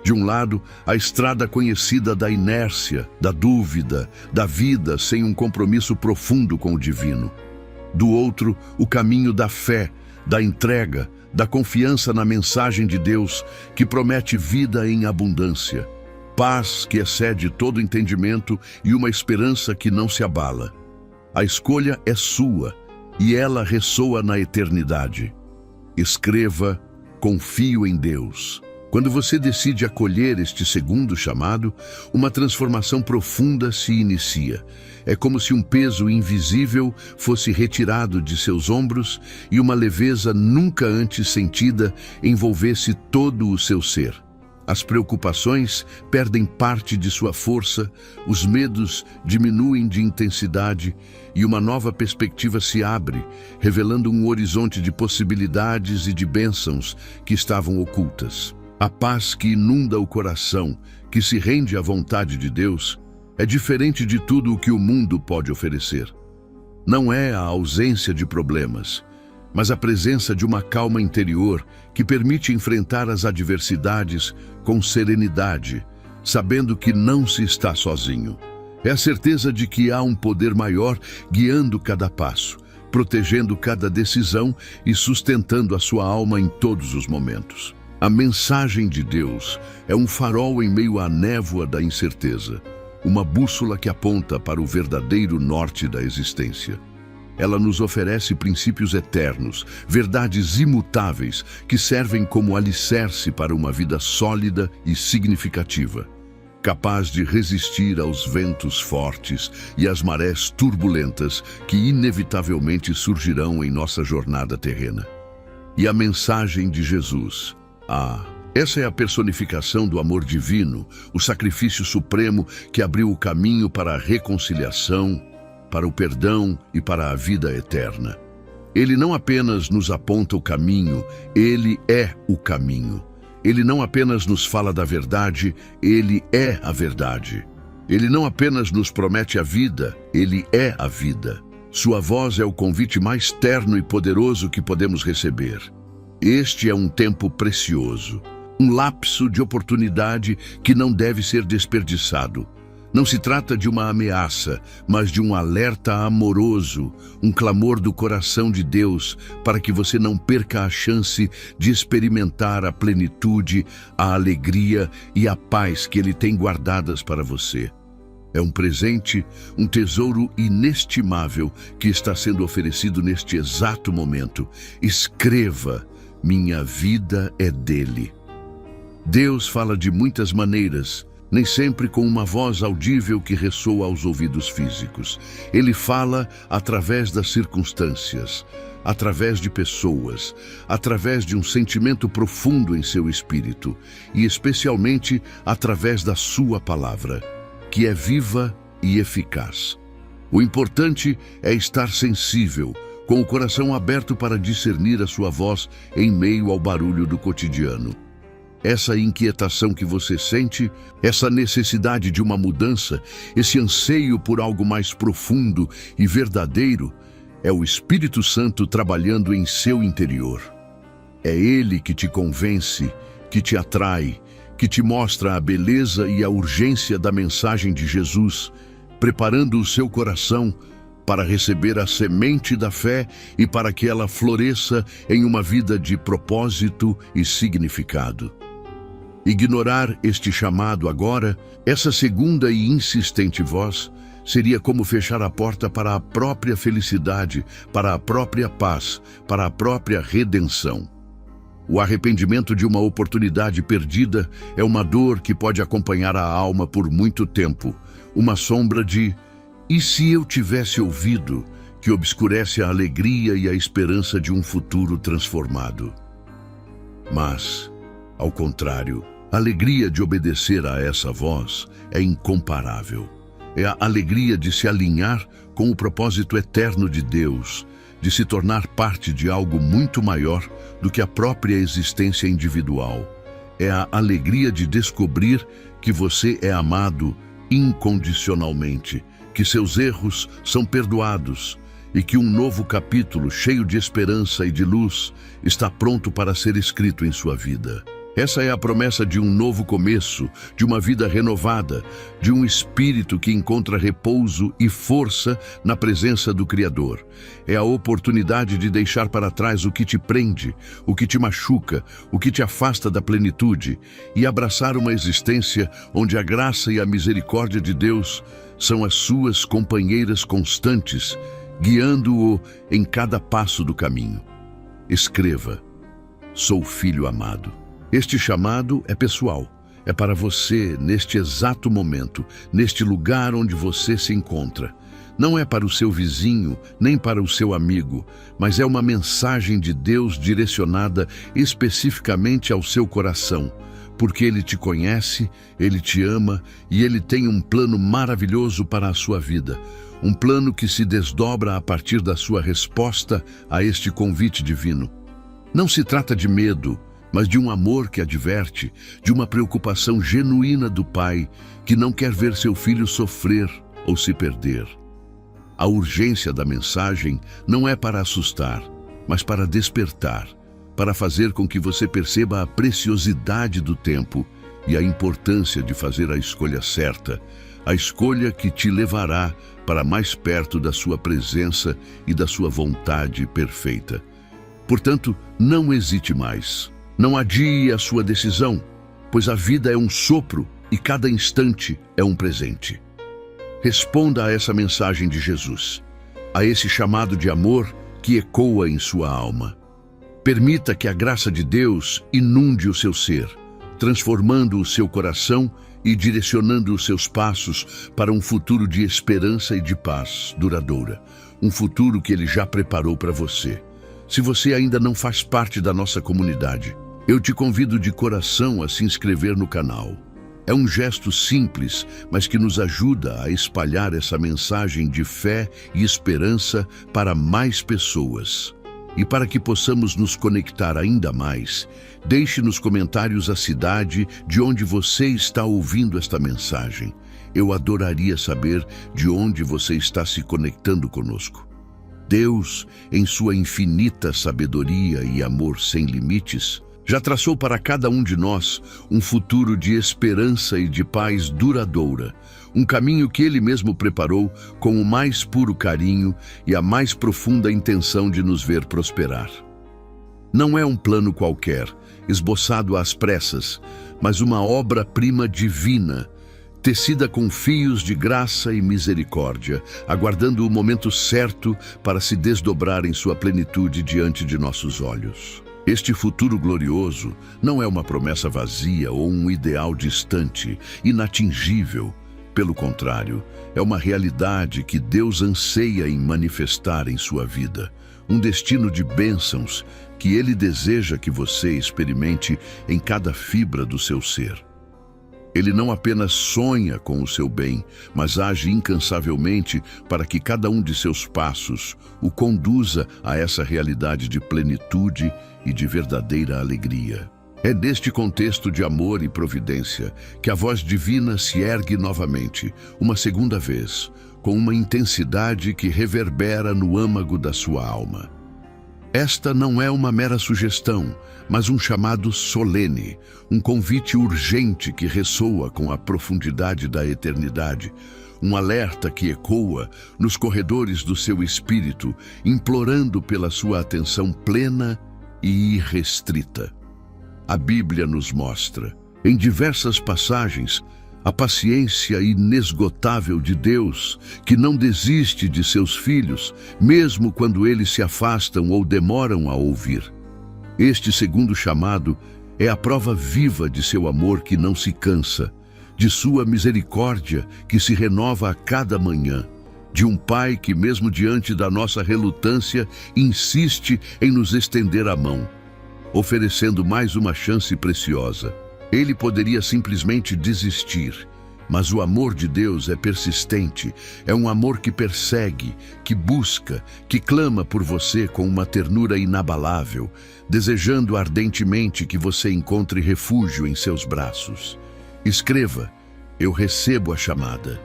De um lado, a estrada conhecida da inércia, da dúvida, da vida sem um compromisso profundo com o divino. Do outro, o caminho da fé, da entrega, da confiança na mensagem de Deus que promete vida em abundância, paz que excede todo entendimento e uma esperança que não se abala. A escolha é sua e ela ressoa na eternidade. Escreva: confio em Deus. Quando você decide acolher este segundo chamado, uma transformação profunda se inicia. É como se um peso invisível fosse retirado de seus ombros e uma leveza nunca antes sentida envolvesse todo o seu ser. As preocupações perdem parte de sua força, os medos diminuem de intensidade e uma nova perspectiva se abre, revelando um horizonte de possibilidades e de bênçãos que estavam ocultas. A paz que inunda o coração, que se rende à vontade de Deus, é diferente de tudo o que o mundo pode oferecer. Não é a ausência de problemas, mas a presença de uma calma interior que permite enfrentar as adversidades com serenidade, sabendo que não se está sozinho. É a certeza de que há um poder maior guiando cada passo, protegendo cada decisão e sustentando a sua alma em todos os momentos. A mensagem de Deus é um farol em meio à névoa da incerteza, uma bússola que aponta para o verdadeiro norte da existência. Ela nos oferece princípios eternos, verdades imutáveis que servem como alicerce para uma vida sólida e significativa, capaz de resistir aos ventos fortes e às marés turbulentas que inevitavelmente surgirão em nossa jornada terrena. E a mensagem de Jesus. Essa é a personificação do amor divino, o sacrifício supremo que abriu o caminho para a reconciliação, para o perdão e para a vida eterna. Ele não apenas nos aponta o caminho, ele é o caminho. Ele não apenas nos fala da verdade, ele é a verdade. Ele não apenas nos promete a vida, ele é a vida. Sua voz é o convite mais terno e poderoso que podemos receber. Este é um tempo precioso, um lapso de oportunidade que não deve ser desperdiçado. Não se trata de uma ameaça, mas de um alerta amoroso, um clamor do coração de Deus para que você não perca a chance de experimentar a plenitude, a alegria e a paz que Ele tem guardadas para você. É um presente, um tesouro inestimável que está sendo oferecido neste exato momento. Escreva: minha vida é dele. Deus fala de muitas maneiras, nem sempre com uma voz audível que ressoa aos ouvidos físicos. Ele fala através das circunstâncias, através de pessoas, através de um sentimento profundo em seu espírito e especialmente através da sua palavra, que é viva e eficaz. O importante é estar sensível, com o coração aberto para discernir a sua voz em meio ao barulho do cotidiano. Essa inquietação que você sente, essa necessidade de uma mudança, esse anseio por algo mais profundo e verdadeiro, é o Espírito Santo trabalhando em seu interior. É Ele que te convence, que te atrai, que te mostra a beleza e a urgência da mensagem de Jesus, preparando o seu coração para receber a semente da fé e para que ela floresça em uma vida de propósito e significado. Ignorar este chamado agora, essa segunda e insistente voz, seria como fechar a porta para a própria felicidade, para a própria paz, para a própria redenção. O arrependimento de uma oportunidade perdida é uma dor que pode acompanhar a alma por muito tempo, uma sombra de "e se eu tivesse ouvido", que obscurece a alegria e a esperança de um futuro transformado. Mas, ao contrário, a alegria de obedecer a essa voz é incomparável. É a alegria de se alinhar com o propósito eterno de Deus, de se tornar parte de algo muito maior do que a própria existência individual. É a alegria de descobrir que você é amado incondicionalmente, que seus erros são perdoados e que um novo capítulo cheio de esperança e de luz está pronto para ser escrito em sua vida. Essa é a promessa de um novo começo, de uma vida renovada, de um espírito que encontra repouso e força na presença do Criador. É a oportunidade de deixar para trás o que te prende, o que te machuca, o que te afasta da plenitude e abraçar uma existência onde a graça e a misericórdia de Deus são as suas companheiras constantes, guiando-o em cada passo do caminho. Escreva: sou filho amado. Este chamado é pessoal, é para você neste exato momento, neste lugar onde você se encontra. Não é para o seu vizinho, nem para o seu amigo, mas é uma mensagem de Deus direcionada especificamente ao seu coração, porque Ele te conhece, Ele te ama e Ele tem um plano maravilhoso para a sua vida. Um plano que se desdobra a partir da sua resposta a este convite divino. Não se trata de medo, mas de um amor que adverte, de uma preocupação genuína do Pai que não quer ver seu filho sofrer ou se perder. A urgência da mensagem não é para assustar, mas para despertar, para fazer com que você perceba a preciosidade do tempo e a importância de fazer a escolha certa, a escolha que te levará para mais perto da sua presença e da sua vontade perfeita. Portanto, não hesite mais. Não adie a sua decisão, pois a vida é um sopro e cada instante é um presente. Responda a essa mensagem de Jesus, a esse chamado de amor que ecoa em sua alma. Permita que a graça de Deus inunde o seu ser, transformando o seu coração e direcionando os seus passos para um futuro de esperança e de paz duradoura, um futuro que Ele já preparou para você. Se você ainda não faz parte da nossa comunidade, eu te convido de coração a se inscrever no canal. É um gesto simples, mas que nos ajuda a espalhar essa mensagem de fé e esperança para mais pessoas. E para que possamos nos conectar ainda mais, deixe nos comentários a cidade de onde você está ouvindo esta mensagem. Eu adoraria saber de onde você está se conectando conosco. Deus, em sua infinita sabedoria e amor sem limites, já traçou para cada um de nós um futuro de esperança e de paz duradoura, um caminho que Ele mesmo preparou com o mais puro carinho e a mais profunda intenção de nos ver prosperar. Não é um plano qualquer, esboçado às pressas, mas uma obra-prima divina, tecida com fios de graça e misericórdia, aguardando o momento certo para se desdobrar em sua plenitude diante de nossos olhos. Este futuro glorioso não é uma promessa vazia ou um ideal distante, inatingível. Pelo contrário, é uma realidade que Deus anseia em manifestar em sua vida, um destino de bênçãos que Ele deseja que você experimente em cada fibra do seu ser. Ele não apenas sonha com o seu bem, mas age incansavelmente para que cada um de seus passos o conduza a essa realidade de plenitude e de verdadeira alegria. É neste contexto de amor e providência que a voz divina se ergue novamente, uma segunda vez, com uma intensidade que reverbera no âmago da sua alma. Esta não é uma mera sugestão, mas um chamado solene, um convite urgente que ressoa com a profundidade da eternidade, um alerta que ecoa nos corredores do seu espírito, implorando pela sua atenção plena e irrestrita. A Bíblia nos mostra, em diversas passagens, a paciência inesgotável de Deus, que não desiste de seus filhos, mesmo quando eles se afastam ou demoram a ouvir. Este segundo chamado é a prova viva de seu amor que não se cansa, de sua misericórdia que se renova a cada manhã, de um Pai que, mesmo diante da nossa relutância, insiste em nos estender a mão, oferecendo mais uma chance preciosa. Ele poderia simplesmente desistir, mas o amor de Deus é persistente, é um amor que persegue, que busca, que clama por você com uma ternura inabalável, desejando ardentemente que você encontre refúgio em seus braços. Escreva: eu recebo a chamada.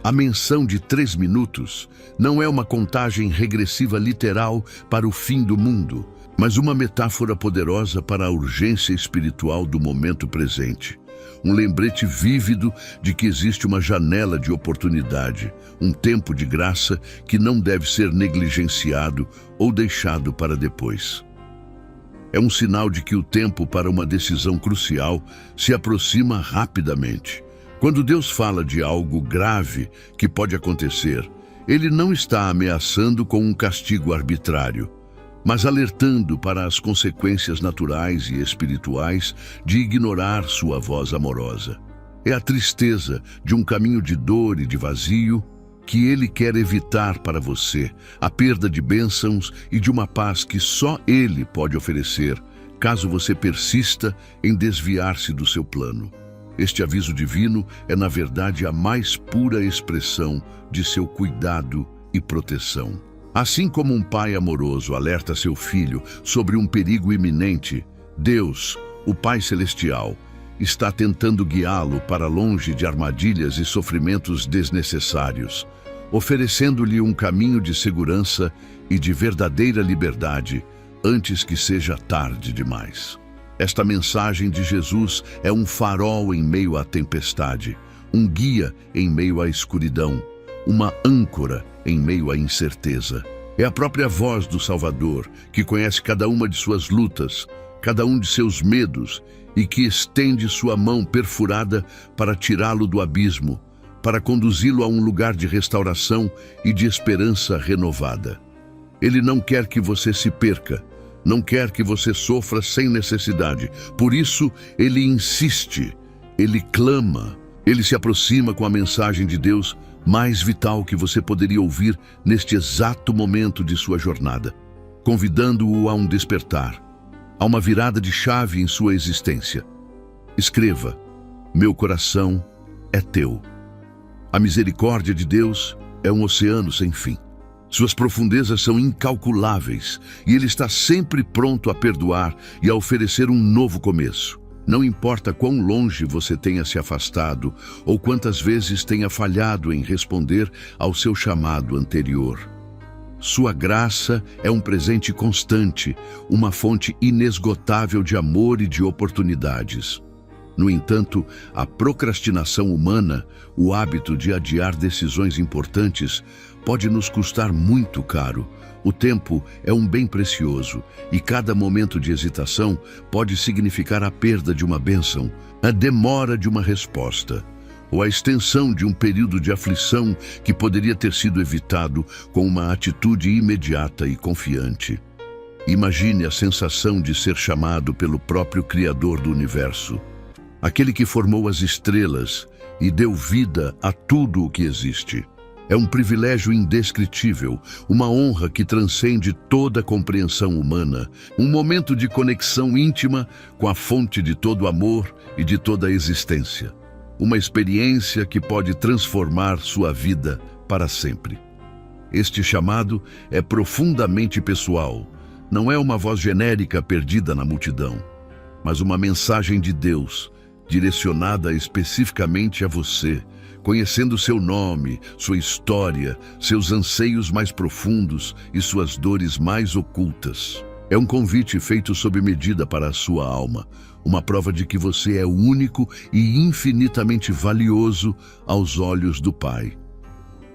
A menção de 3 minutos não é uma contagem regressiva literal para o fim do mundo, mas uma metáfora poderosa para a urgência espiritual do momento presente. Um lembrete vívido de que existe uma janela de oportunidade, um tempo de graça que não deve ser negligenciado ou deixado para depois. É um sinal de que o tempo para uma decisão crucial se aproxima rapidamente. Quando Deus fala de algo grave que pode acontecer, Ele não está ameaçando com um castigo arbitrário, mas alertando para as consequências naturais e espirituais de ignorar sua voz amorosa. É a tristeza de um caminho de dor e de vazio que Ele quer evitar para você, a perda de bênçãos e de uma paz que só Ele pode oferecer, caso você persista em desviar-se do seu plano. Este aviso divino é, na verdade, a mais pura expressão de seu cuidado e proteção. Assim como um pai amoroso alerta seu filho sobre um perigo iminente, Deus, o Pai Celestial, está tentando guiá-lo para longe de armadilhas e sofrimentos desnecessários, oferecendo-lhe um caminho de segurança e de verdadeira liberdade antes que seja tarde demais. Esta mensagem de Jesus é um farol em meio à tempestade, um guia em meio à escuridão, uma âncora em meio à incerteza. É a própria voz do Salvador, que conhece cada uma de suas lutas, cada um de seus medos, e que estende sua mão perfurada para tirá-lo do abismo, para conduzi-lo a um lugar de restauração e de esperança renovada. Ele não quer que você se perca, não quer que você sofra sem necessidade. Por isso, Ele insiste, Ele clama, Ele se aproxima com a mensagem de Deus mais vital que você poderia ouvir neste exato momento de sua jornada, convidando-o a um despertar, a uma virada de chave em sua existência. Escreva: meu coração é teu. A misericórdia de Deus é um oceano sem fim. Suas profundezas são incalculáveis e Ele está sempre pronto a perdoar e a oferecer um novo começo. Não importa quão longe você tenha se afastado ou quantas vezes tenha falhado em responder ao seu chamado anterior. Sua graça é um presente constante, uma fonte inesgotável de amor e de oportunidades. No entanto, a procrastinação humana, o hábito de adiar decisões importantes, pode nos custar muito caro. O tempo é um bem precioso e cada momento de hesitação pode significar a perda de uma bênção, a demora de uma resposta, ou a extensão de um período de aflição que poderia ter sido evitado com uma atitude imediata e confiante. Imagine a sensação de ser chamado pelo próprio Criador do Universo, aquele que formou as estrelas e deu vida a tudo o que existe. É um privilégio indescritível, uma honra que transcende toda a compreensão humana, um momento de conexão íntima com a fonte de todo amor e de toda a existência. Uma experiência que pode transformar sua vida para sempre. Este chamado é profundamente pessoal, não é uma voz genérica perdida na multidão, mas uma mensagem de Deus, direcionada especificamente a você, conhecendo seu nome, sua história, seus anseios mais profundos e suas dores mais ocultas. É um convite feito sob medida para a sua alma, uma prova de que você é único e infinitamente valioso aos olhos do Pai.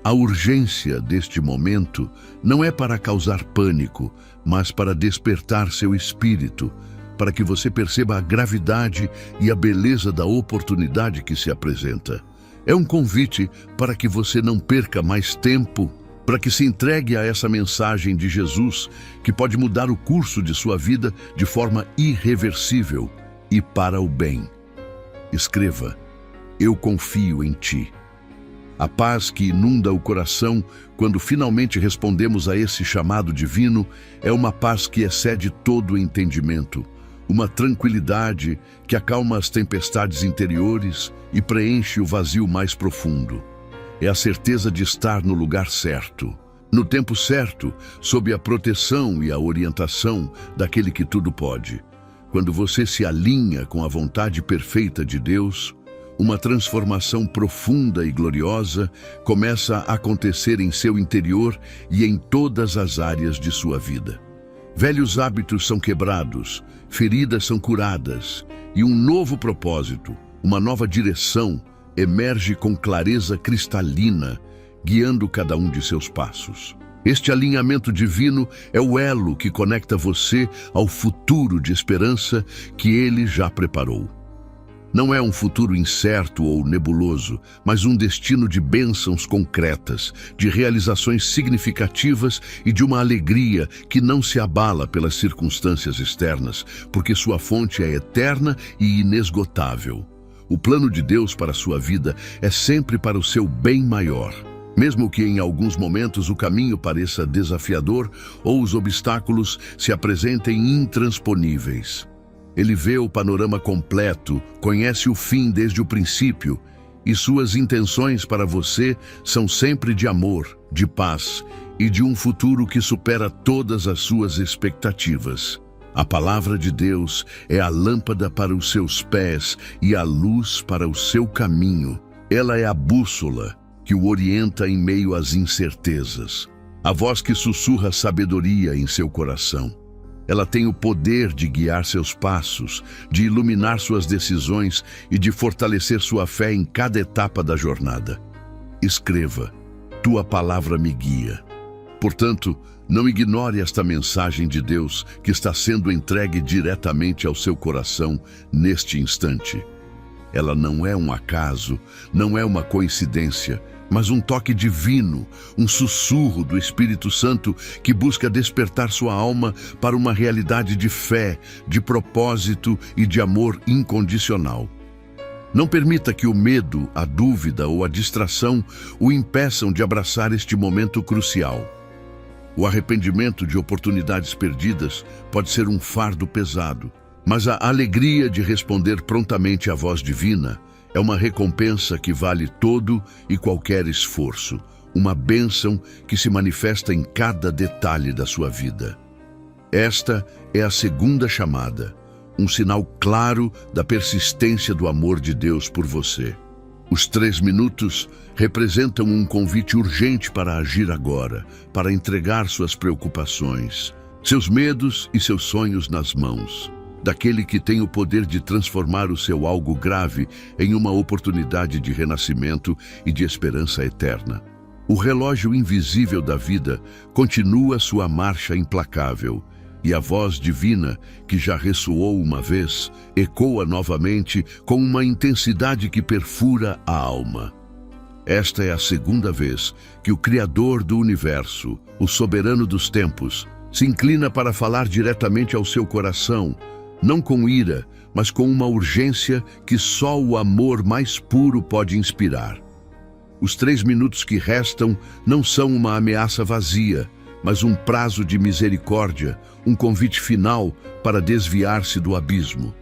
A urgência deste momento não é para causar pânico, mas para despertar seu espírito, para que você perceba a gravidade e a beleza da oportunidade que se apresenta. É um convite para que você não perca mais tempo, para que se entregue a essa mensagem de Jesus, que pode mudar o curso de sua vida de forma irreversível e para o bem. Escreva: eu confio em ti. A paz que inunda o coração quando finalmente respondemos a esse chamado divino é uma paz que excede todo o entendimento, uma tranquilidade que acalma as tempestades interiores e preenche o vazio mais profundo. É a certeza de estar no lugar certo, no tempo certo, sob a proteção e a orientação daquele que tudo pode. Quando você se alinha com a vontade perfeita de Deus, uma transformação profunda e gloriosa começa a acontecer em seu interior e em todas as áreas de sua vida. Velhos hábitos são quebrados, feridas são curadas, e um novo propósito, uma nova direção, emerge com clareza cristalina, guiando cada um de seus passos. Este alinhamento divino é o elo que conecta você ao futuro de esperança que Ele já preparou. Não é um futuro incerto ou nebuloso, mas um destino de bênçãos concretas, de realizações significativas e de uma alegria que não se abala pelas circunstâncias externas, porque sua fonte é eterna e inesgotável. O plano de Deus para a sua vida é sempre para o seu bem maior. Mesmo que em alguns momentos o caminho pareça desafiador ou os obstáculos se apresentem intransponíveis. Ele vê o panorama completo, conhece o fim desde o princípio, e suas intenções para você são sempre de amor, de paz e de um futuro que supera todas as suas expectativas. A palavra de Deus é a lâmpada para os seus pés e a luz para o seu caminho. Ela é a bússola que o orienta em meio às incertezas, a voz que sussurra sabedoria em seu coração. Ela tem o poder de guiar seus passos, de iluminar suas decisões e de fortalecer sua fé em cada etapa da jornada. Escreva: tua palavra me guia. Portanto, não ignore esta mensagem de Deus que está sendo entregue diretamente ao seu coração neste instante. Ela não é um acaso, não é uma coincidência, mas um toque divino, um sussurro do Espírito Santo que busca despertar sua alma para uma realidade de fé, de propósito e de amor incondicional. Não permita que o medo, a dúvida ou a distração o impeçam de abraçar este momento crucial. O arrependimento de oportunidades perdidas pode ser um fardo pesado, mas a alegria de responder prontamente à voz divina é uma recompensa que vale todo e qualquer esforço, uma bênção que se manifesta em cada detalhe da sua vida. Esta é a segunda chamada, um sinal claro da persistência do amor de Deus por você. Os 3 minutos representam um convite urgente para agir agora, para entregar suas preocupações, seus medos e seus sonhos nas mãos daquele que tem o poder de transformar o seu algo grave em uma oportunidade de renascimento e de esperança eterna. O relógio invisível da vida continua sua marcha implacável, e a voz divina, que já ressoou uma vez, ecoa novamente com uma intensidade que perfura a alma. Esta é a segunda vez que o Criador do Universo, o soberano dos tempos, se inclina para falar diretamente ao seu coração, não com ira, mas com uma urgência que só o amor mais puro pode inspirar. Os 3 minutos que restam não são uma ameaça vazia, mas um prazo de misericórdia, um convite final para desviar-se do abismo.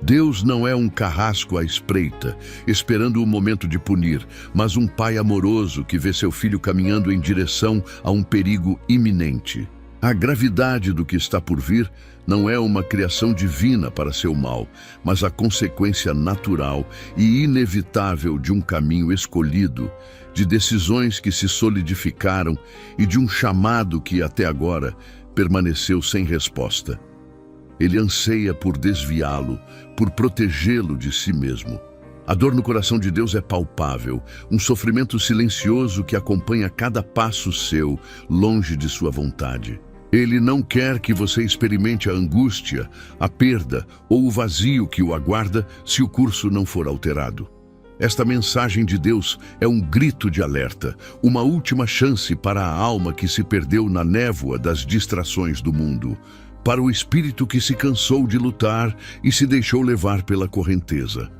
Deus não é um carrasco à espreita, esperando o momento de punir, mas um pai amoroso que vê seu filho caminhando em direção a um perigo iminente. A gravidade do que está por vir não é uma criação divina para seu mal, mas a consequência natural e inevitável de um caminho escolhido, de decisões que se solidificaram e de um chamado que até agora permaneceu sem resposta. Ele anseia por desviá-lo, por protegê-lo de si mesmo. A dor no coração de Deus é palpável, um sofrimento silencioso que acompanha cada passo seu, longe de sua vontade. Ele não quer que você experimente a angústia, a perda ou o vazio que o aguarda se o curso não for alterado. Esta mensagem de Deus é um grito de alerta, uma última chance para a alma que se perdeu na névoa das distrações do mundo, para o espírito que se cansou de lutar e se deixou levar pela correnteza.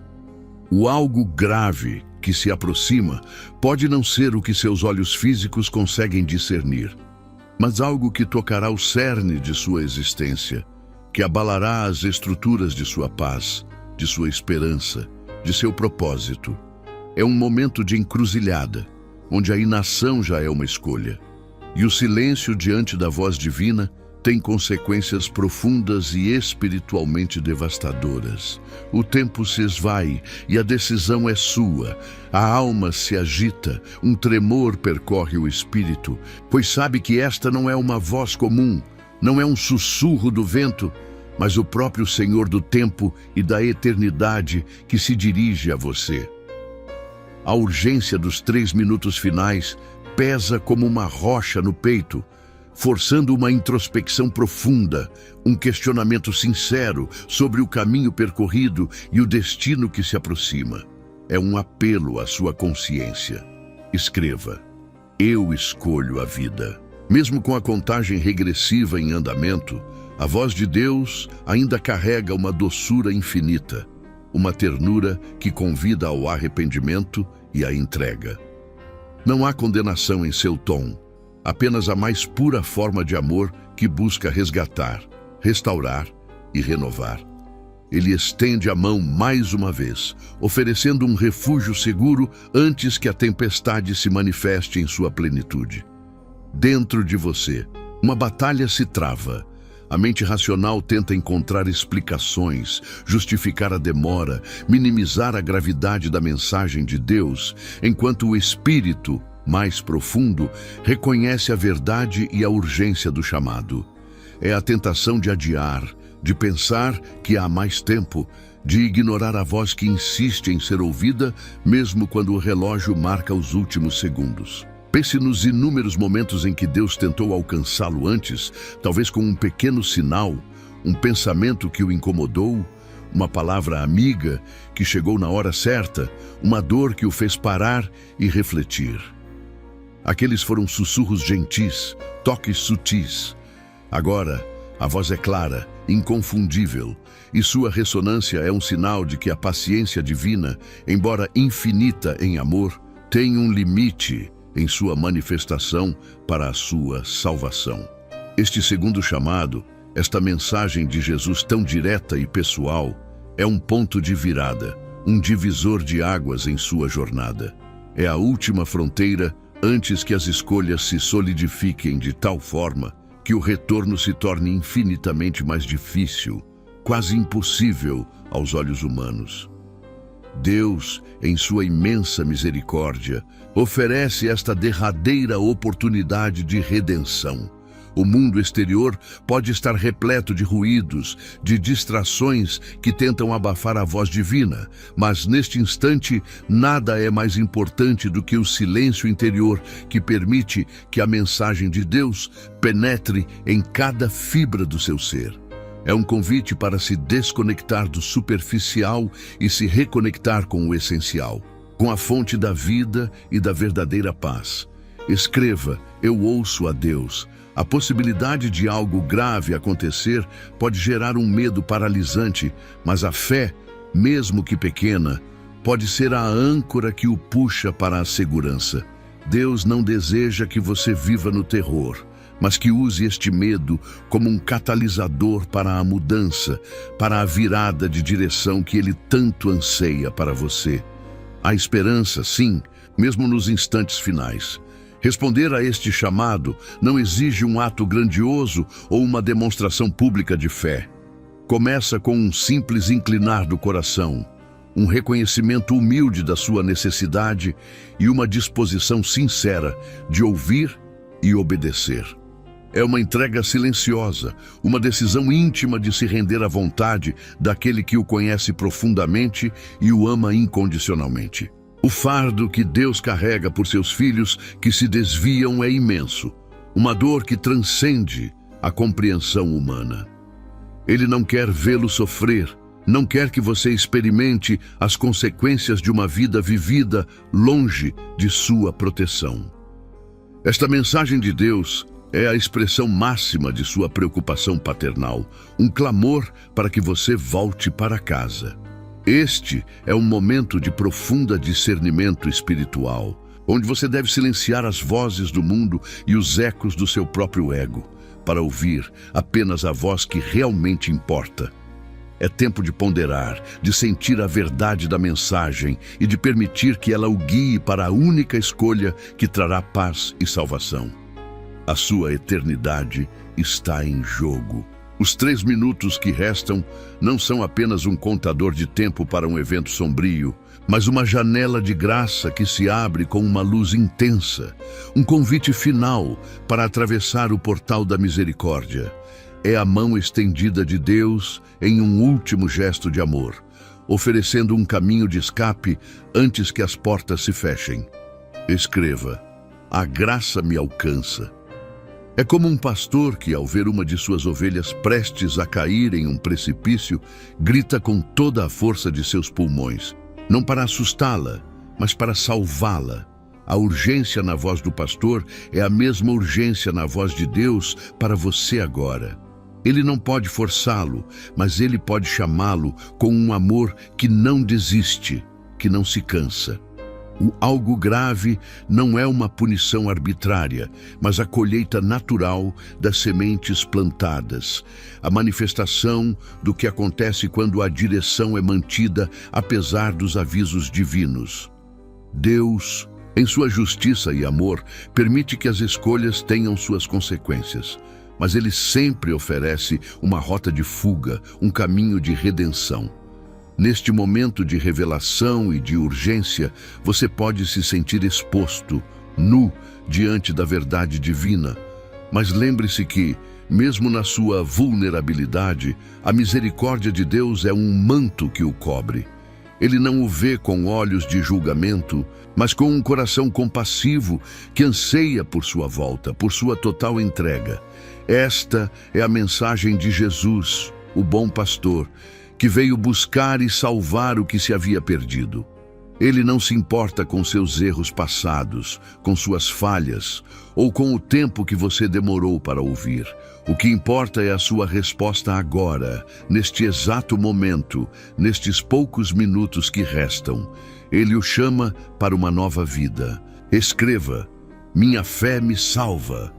O algo grave que se aproxima pode não ser o que seus olhos físicos conseguem discernir, mas algo que tocará o cerne de sua existência, que abalará as estruturas de sua paz, de sua esperança, de seu propósito. É um momento de encruzilhada, onde a inação já é uma escolha, e o silêncio diante da voz divina tem consequências profundas e espiritualmente devastadoras. O tempo se esvai e a decisão é sua. A alma se agita, um tremor percorre o espírito, pois sabe que esta não é uma voz comum, Não é um sussurro do vento, mas o próprio Senhor do tempo e da eternidade que se dirige a você. A urgência dos 3 minutos finais pesa como uma rocha no peito, forçando uma introspecção profunda, um questionamento sincero sobre o caminho percorrido e o destino que se aproxima. É um apelo à sua consciência. Escreva: eu escolho a vida. Mesmo com a contagem regressiva em andamento, a voz de Deus ainda carrega uma doçura infinita, uma ternura que convida ao arrependimento e à entrega. Não há condenação em seu tom, apenas a mais pura forma de amor que busca resgatar, restaurar e renovar. Ele estende a mão mais uma vez, oferecendo um refúgio seguro antes que a tempestade se manifeste em sua plenitude. Dentro de você, uma batalha se trava. A mente racional tenta encontrar explicações, justificar a demora, minimizar a gravidade da mensagem de Deus, enquanto o espírito, mais profundo, reconhece a verdade e a urgência do chamado. É a tentação de adiar, de pensar que há mais tempo, de ignorar a voz que insiste em ser ouvida, mesmo quando o relógio marca os últimos segundos. Pense nos inúmeros momentos em que Deus tentou alcançá-lo antes, talvez com um pequeno sinal, um pensamento que o incomodou, uma palavra amiga que chegou na hora certa, uma dor que o fez parar e refletir. Aqueles foram sussurros gentis, toques sutis. Agora, a voz é clara, inconfundível, e sua ressonância é um sinal de que a paciência divina, embora infinita em amor, tem um limite em sua manifestação para a sua salvação. Este segundo chamado, esta mensagem de Jesus tão direta e pessoal, é um ponto de virada, um divisor de águas em sua jornada. É a última fronteira antes que as escolhas se solidifiquem de tal forma que o retorno se torne infinitamente mais difícil, quase impossível aos olhos humanos. Deus, em sua imensa misericórdia, oferece esta derradeira oportunidade de redenção. O mundo exterior pode estar repleto de ruídos, de distrações que tentam abafar a voz divina, mas neste instante nada é mais importante do que o silêncio interior que permite que a mensagem de Deus penetre em cada fibra do seu ser. É um convite para se desconectar do superficial e se reconectar com o essencial, com a fonte da vida e da verdadeira paz. Escreva: eu ouço a Deus. A possibilidade de algo grave acontecer pode gerar um medo paralisante, mas a fé, mesmo que pequena, pode ser a âncora que o puxa para a segurança. Deus não deseja que você viva no terror, mas que use este medo como um catalisador para a mudança, para a virada de direção que Ele tanto anseia para você. Há esperança, sim, mesmo nos instantes finais. Responder a este chamado não exige um ato grandioso ou uma demonstração pública de fé. Começa com um simples inclinar do coração, um reconhecimento humilde da sua necessidade e uma disposição sincera de ouvir e obedecer. É uma entrega silenciosa, uma decisão íntima de se render à vontade daquele que o conhece profundamente e o ama incondicionalmente. O fardo que Deus carrega por seus filhos que se desviam é imenso, uma dor que transcende a compreensão humana. Ele não quer vê-lo sofrer, não quer que você experimente as consequências de uma vida vivida longe de sua proteção. Esta mensagem de Deus é a expressão máxima de sua preocupação paternal, um clamor para que você volte para casa. Este é um momento de profunda discernimento espiritual, onde você deve silenciar as vozes do mundo e os ecos do seu próprio ego, para ouvir apenas a voz que realmente importa. É tempo de ponderar, de sentir a verdade da mensagem e de permitir que ela o guie para a única escolha que trará paz e salvação. A sua eternidade está em jogo. Os 3 minutos que restam não são apenas um contador de tempo para um evento sombrio, mas uma janela de graça que se abre com uma luz intensa, um convite final para atravessar o portal da misericórdia. É a mão estendida de Deus em um último gesto de amor, oferecendo um caminho de escape antes que as portas se fechem. Escreva: a graça me alcança. É como um pastor que, ao ver uma de suas ovelhas prestes a cair em um precipício, grita com toda a força de seus pulmões, não para assustá-la, mas para salvá-la. A urgência na voz do pastor é a mesma urgência na voz de Deus para você agora. Ele não pode forçá-lo, mas ele pode chamá-lo com um amor que não desiste, que não se cansa. O algo grave não é uma punição arbitrária, mas a colheita natural das sementes plantadas, a manifestação do que acontece quando a direção é mantida apesar dos avisos divinos. Deus, em sua justiça e amor, permite que as escolhas tenham suas consequências, mas ele sempre oferece uma rota de fuga, um caminho de redenção. Neste momento de revelação e de urgência, você pode se sentir exposto, nu, diante da verdade divina. Mas lembre-se que, mesmo na sua vulnerabilidade, a misericórdia de Deus é um manto que o cobre. Ele não o vê com olhos de julgamento, mas com um coração compassivo que anseia por sua volta, por sua total entrega. Esta é a mensagem de Jesus, o bom pastor, que veio buscar e salvar o que se havia perdido. Ele não se importa com seus erros passados, com suas falhas, ou com o tempo que você demorou para ouvir. O que importa é a sua resposta agora, neste exato momento, nestes poucos minutos que restam. Ele o chama para uma nova vida. Escreva: minha fé me salva.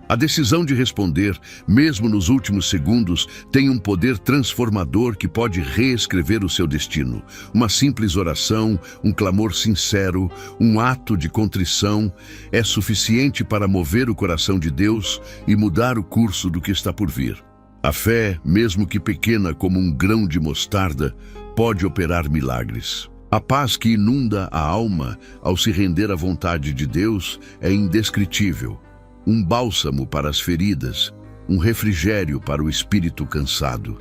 A decisão de responder, mesmo nos últimos segundos, tem um poder transformador que pode reescrever o seu destino. Uma simples oração, um clamor sincero, um ato de contrição é suficiente para mover o coração de Deus e mudar o curso do que está por vir. A fé, mesmo que pequena como um grão de mostarda, pode operar milagres. A paz que inunda a alma ao se render à vontade de Deus é indescritível. Um bálsamo para as feridas, um refrigério para o espírito cansado.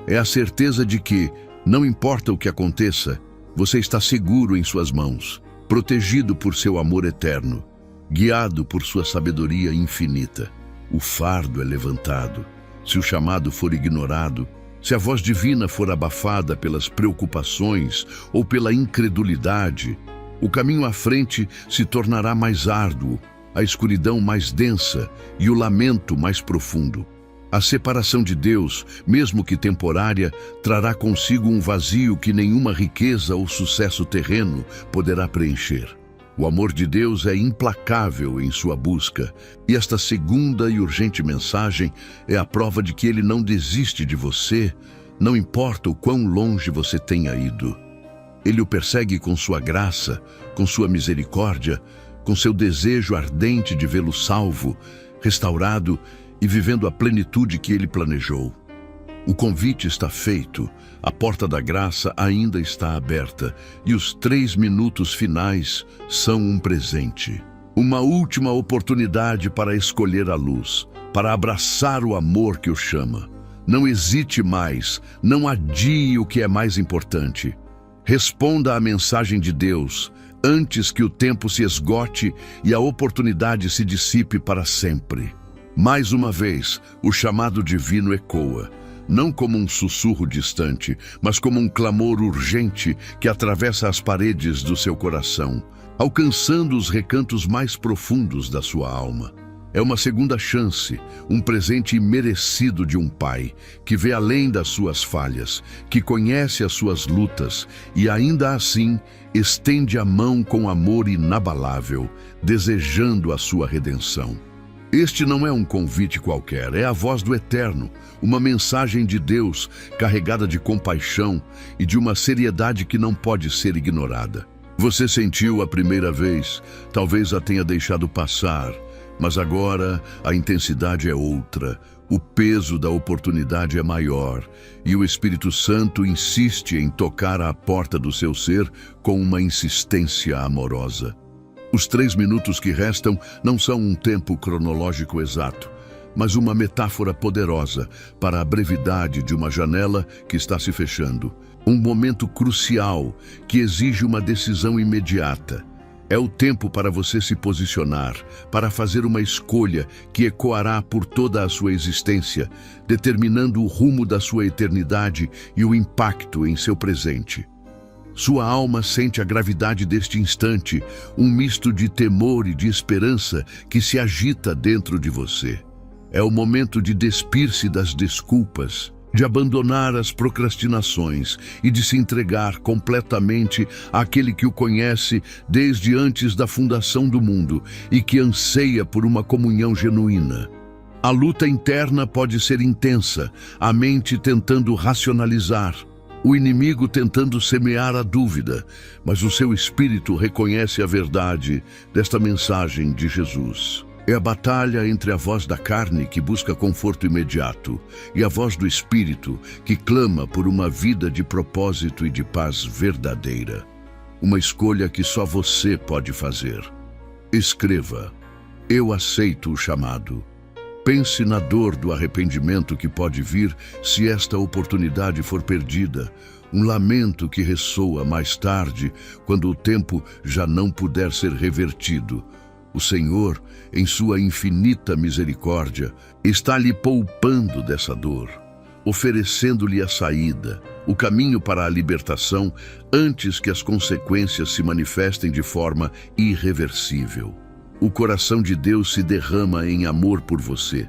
É a certeza de que, não importa o que aconteça, você está seguro em suas mãos, protegido por seu amor eterno, guiado por sua sabedoria infinita. O fardo é levantado. Se o chamado for ignorado, se a voz divina for abafada pelas preocupações ou pela incredulidade, o caminho à frente se tornará mais árduo, a escuridão mais densa e o lamento mais profundo. A separação de Deus, mesmo que temporária, trará consigo um vazio que nenhuma riqueza ou sucesso terreno poderá preencher. O amor de Deus é implacável em sua busca, e esta segunda e urgente mensagem é a prova de que Ele não desiste de você, não importa o quão longe você tenha ido. Ele o persegue com sua graça, com sua misericórdia, com seu desejo ardente de vê-lo salvo, restaurado e vivendo a plenitude que ele planejou. O convite está feito, a porta da graça ainda está aberta e os 3 minutos finais são um presente. Uma última oportunidade para escolher a luz, para abraçar o amor que o chama. Não hesite mais, não adie o que é mais importante. Responda à mensagem de Deus antes que o tempo se esgote e a oportunidade se dissipe para sempre. Mais uma vez, o chamado divino ecoa, não como um sussurro distante, mas como um clamor urgente que atravessa as paredes do seu coração, alcançando os recantos mais profundos da sua alma. É uma segunda chance, um presente imerecido de um pai, que vê além das suas falhas, que conhece as suas lutas e ainda assim estende a mão com amor inabalável, desejando a sua redenção. Este não é um convite qualquer, é a voz do Eterno, uma mensagem de Deus carregada de compaixão e de uma seriedade que não pode ser ignorada. Você sentiu a primeira vez, talvez a tenha deixado passar, mas agora a intensidade é outra, O peso da oportunidade é maior e o Espírito Santo insiste em tocar à porta do seu ser com uma insistência amorosa. Os 3 minutos que restam não são um tempo cronológico exato, mas uma metáfora poderosa para a brevidade de uma janela que está se fechando. Um momento crucial que exige uma decisão imediata. É o tempo para você se posicionar, para fazer uma escolha que ecoará por toda a sua existência, determinando o rumo da sua eternidade e o impacto em seu presente. Sua alma sente a gravidade deste instante, um misto de temor e de esperança que se agita dentro de você. É o momento de despir-se das desculpas, de abandonar as procrastinações e de se entregar completamente àquele que o conhece desde antes da fundação do mundo e que anseia por uma comunhão genuína. A luta interna pode ser intensa, a mente tentando racionalizar, o inimigo tentando semear a dúvida, mas o seu espírito reconhece a verdade desta mensagem de Jesus. É a batalha entre a voz da carne, que busca conforto imediato, e a voz do Espírito, que clama por uma vida de propósito e de paz verdadeira. Uma escolha que só você pode fazer. Escreva: eu aceito o chamado. Pense na dor do arrependimento que pode vir se esta oportunidade for perdida, um lamento que ressoa mais tarde, quando o tempo já não puder ser revertido. O Senhor, em sua infinita misericórdia, está lhe poupando dessa dor, oferecendo-lhe a saída, o caminho para a libertação, antes que as consequências se manifestem de forma irreversível. O coração de Deus se derrama em amor por você,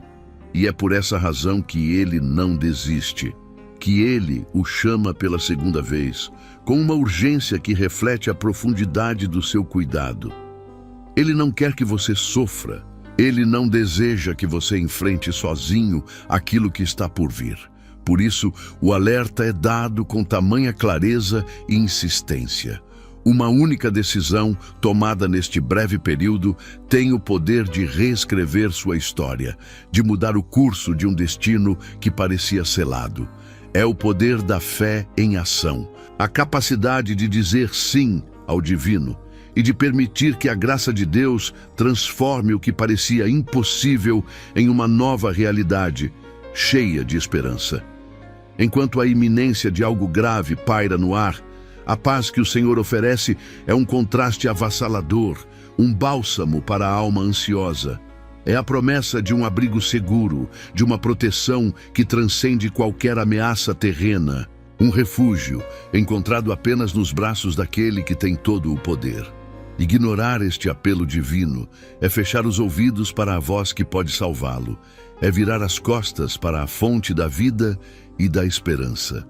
e é por essa razão que Ele não desiste, que Ele o chama pela segunda vez, com uma urgência que reflete a profundidade do seu cuidado. Ele não quer que você sofra. Ele não deseja que você enfrente sozinho aquilo que está por vir. Por isso, o alerta é dado com tamanha clareza e insistência. Uma única decisão, tomada neste breve período, tem o poder de reescrever sua história, de mudar o curso de um destino que parecia selado. É o poder da fé em ação, a capacidade de dizer sim ao divino, e de permitir que a graça de Deus transforme o que parecia impossível em uma nova realidade, cheia de esperança. Enquanto a iminência de algo grave paira no ar, a paz que o Senhor oferece é um contraste avassalador, um bálsamo para a alma ansiosa. É a promessa de um abrigo seguro, de uma proteção que transcende qualquer ameaça terrena, um refúgio encontrado apenas nos braços daquele que tem todo o poder. Ignorar este apelo divino é fechar os ouvidos para a voz que pode salvá-lo, é virar as costas para a fonte da vida e da esperança.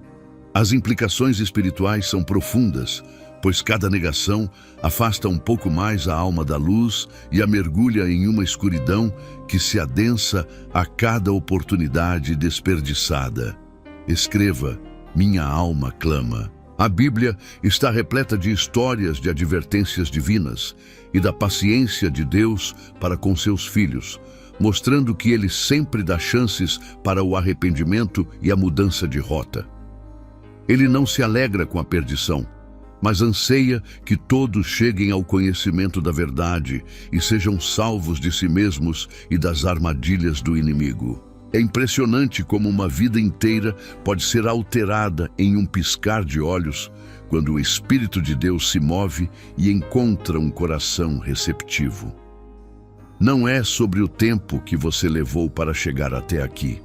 As implicações espirituais são profundas, pois cada negação afasta um pouco mais a alma da luz e a mergulha em uma escuridão que se adensa a cada oportunidade desperdiçada. Escreva: minha alma clama. A Bíblia está repleta de histórias de advertências divinas e da paciência de Deus para com seus filhos, mostrando que Ele sempre dá chances para o arrependimento e a mudança de rota. Ele não se alegra com a perdição, mas anseia que todos cheguem ao conhecimento da verdade e sejam salvos de si mesmos e das armadilhas do inimigo. É impressionante como uma vida inteira pode ser alterada em um piscar de olhos quando o Espírito de Deus se move e encontra um coração receptivo. Não é sobre o tempo que você levou para chegar até aqui,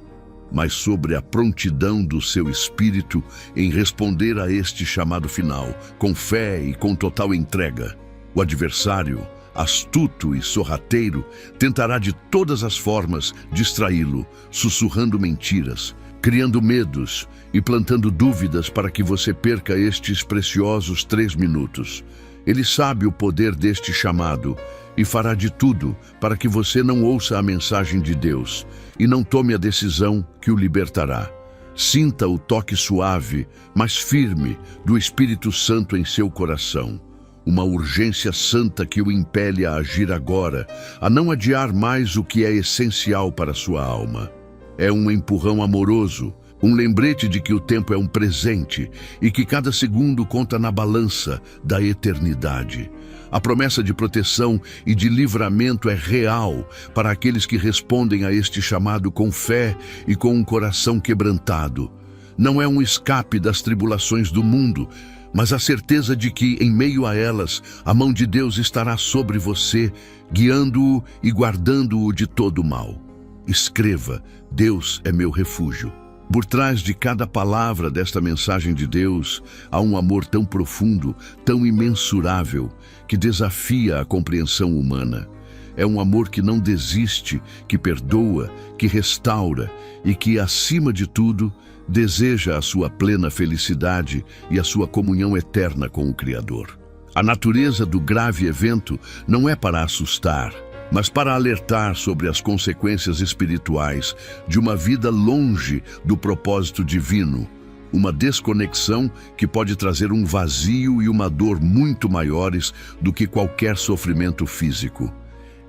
mas sobre a prontidão do seu espírito em responder a este chamado final, com fé e com total entrega. O adversário, astuto e sorrateiro, tentará de todas as formas distraí-lo, sussurrando mentiras, criando medos e plantando dúvidas para que você perca estes preciosos 3 minutos. Ele sabe o poder deste chamado e fará de tudo para que você não ouça a mensagem de Deus e não tome a decisão que o libertará. Sinta o toque suave, mas firme, do Espírito Santo em seu coração. Uma urgência santa que o impele a agir agora, a não adiar mais o que é essencial para sua alma. É um empurrão amoroso, um lembrete de que o tempo é um presente e que cada segundo conta na balança da eternidade. A promessa de proteção e de livramento é real para aqueles que respondem a este chamado com fé e com um coração quebrantado. Não é um escape das tribulações do mundo, mas a certeza de que, em meio a elas, a mão de Deus estará sobre você, guiando-o e guardando-o de todo o mal. Escreva: Deus é meu refúgio. Por trás de cada palavra desta mensagem de Deus, há um amor tão profundo, tão imensurável, que desafia a compreensão humana. É um amor que não desiste, que perdoa, que restaura e que, acima de tudo, deseja a sua plena felicidade e a sua comunhão eterna com o Criador. A natureza do grave evento não é para assustar, mas para alertar sobre as consequências espirituais de uma vida longe do propósito divino, uma desconexão que pode trazer um vazio e uma dor muito maiores do que qualquer sofrimento físico.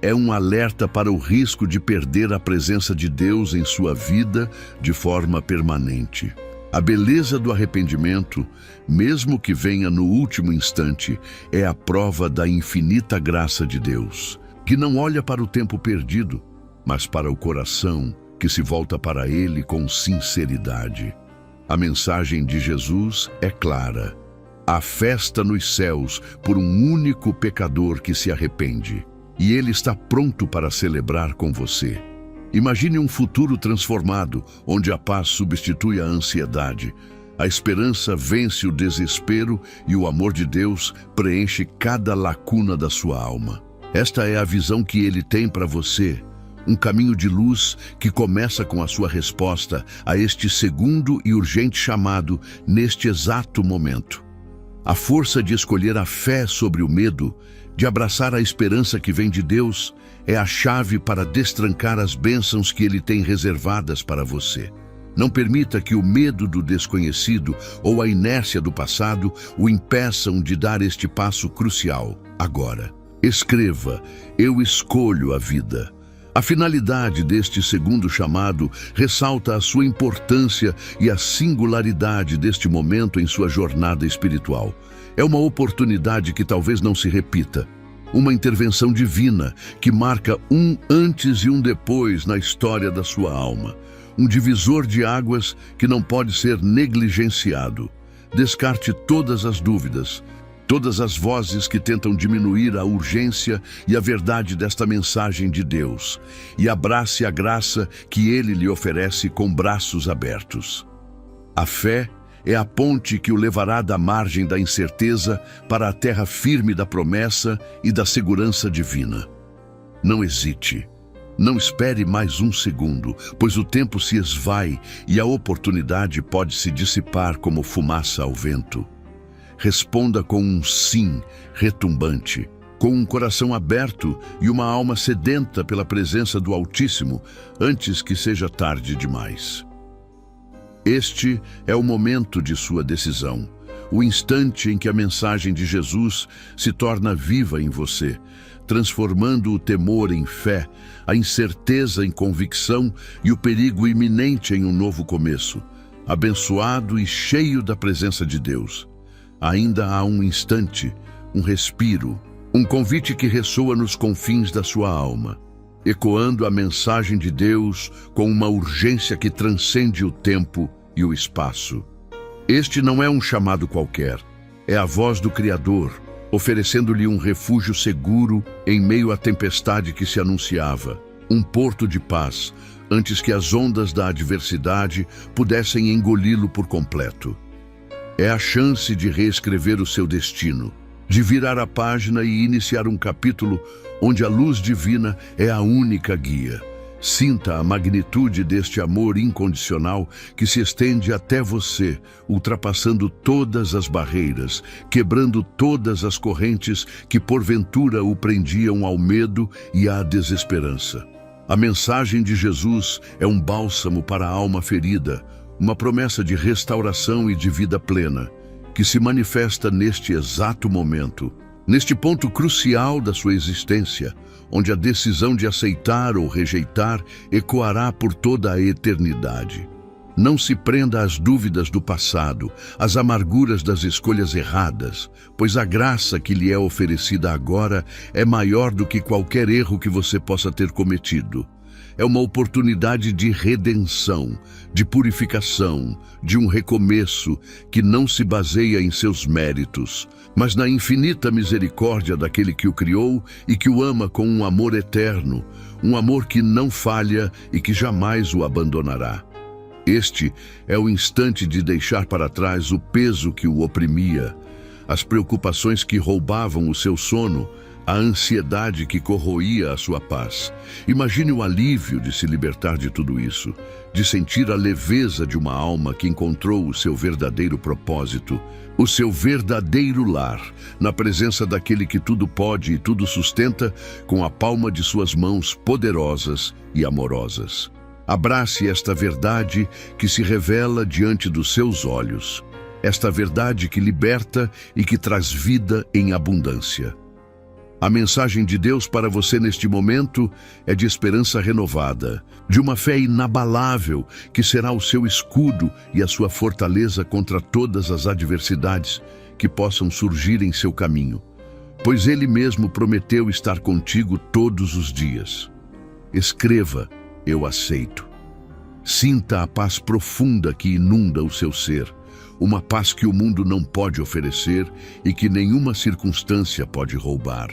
É um alerta para o risco de perder a presença de Deus em sua vida de forma permanente. A beleza do arrependimento, mesmo que venha no último instante, é a prova da infinita graça de Deus, que não olha para o tempo perdido, mas para o coração que se volta para Ele com sinceridade. A mensagem de Jesus é clara: há festa nos céus por um único pecador que se arrepende, e Ele está pronto para celebrar com você. Imagine um futuro transformado, onde a paz substitui a ansiedade, a esperança vence o desespero e o amor de Deus preenche cada lacuna da sua alma. Esta é a visão que Ele tem para você, um caminho de luz que começa com a sua resposta a este segundo e urgente chamado neste exato momento. A força de escolher a fé sobre o medo, de abraçar a esperança que vem de Deus, é a chave para destrancar as bênçãos que Ele tem reservadas para você. Não permita que o medo do desconhecido ou a inércia do passado o impeçam de dar este passo crucial agora. Escreva: eu escolho a vida. A finalidade deste segundo chamado ressalta a sua importância e a singularidade deste momento em sua jornada espiritual. É uma oportunidade que talvez não se repita. Uma intervenção divina que marca um antes e um depois na história da sua alma. Um divisor de águas que não pode ser negligenciado. Descarte todas as dúvidas, todas as vozes que tentam diminuir a urgência e a verdade desta mensagem de Deus, e abrace a graça que Ele lhe oferece com braços abertos. A fé é a ponte que o levará da margem da incerteza para a terra firme da promessa e da segurança divina. Não hesite. Não espere mais um segundo, pois o tempo se esvai e a oportunidade pode se dissipar como fumaça ao vento. Responda com um sim retumbante, com um coração aberto e uma alma sedenta pela presença do Altíssimo, antes que seja tarde demais. Este é o momento de sua decisão, o instante em que a mensagem de Jesus se torna viva em você, transformando o temor em fé, a incerteza em convicção e o perigo iminente em um novo começo, abençoado e cheio da presença de Deus. Ainda há um instante, um respiro, um convite que ressoa nos confins da sua alma, ecoando a mensagem de Deus com uma urgência que transcende o tempo e o espaço. Este não é um chamado qualquer, é a voz do Criador, oferecendo-lhe um refúgio seguro em meio à tempestade que se anunciava, um porto de paz, antes que as ondas da adversidade pudessem engoli-lo por completo. É a chance de reescrever o seu destino, de virar a página e iniciar um capítulo onde a luz divina é a única guia. Sinta a magnitude deste amor incondicional que se estende até você, ultrapassando todas as barreiras, quebrando todas as correntes que porventura o prendiam ao medo e à desesperança. A mensagem de Jesus é um bálsamo para a alma ferida, uma promessa de restauração e de vida plena, que se manifesta neste exato momento, Neste ponto crucial da sua existência, onde a decisão de aceitar ou rejeitar ecoará por toda a eternidade. Não se prenda às dúvidas do passado, às amarguras das escolhas erradas, pois a graça que lhe é oferecida agora é maior do que qualquer erro que você possa ter cometido. É uma oportunidade de redenção, de purificação, de um recomeço que não se baseia em seus méritos, mas na infinita misericórdia daquele que o criou e que o ama com um amor eterno, um amor que não falha e que jamais o abandonará. Este é o instante de deixar para trás o peso que o oprimia, as preocupações que roubavam o seu sono, a ansiedade que corroía a sua paz. Imagine o alívio de se libertar de tudo isso, de sentir a leveza de uma alma que encontrou o seu verdadeiro propósito, o seu verdadeiro lar, na presença daquele que tudo pode e tudo sustenta com a palma de suas mãos poderosas e amorosas. Abrace esta verdade que se revela diante dos seus olhos, esta verdade que liberta e que traz vida em abundância. A mensagem de Deus para você neste momento é de esperança renovada, de uma fé inabalável que será o seu escudo e a sua fortaleza contra todas as adversidades que possam surgir em seu caminho, pois Ele mesmo prometeu estar contigo todos os dias. Escreva: eu aceito. Sinta a paz profunda que inunda o seu ser, uma paz que o mundo não pode oferecer e que nenhuma circunstância pode roubar.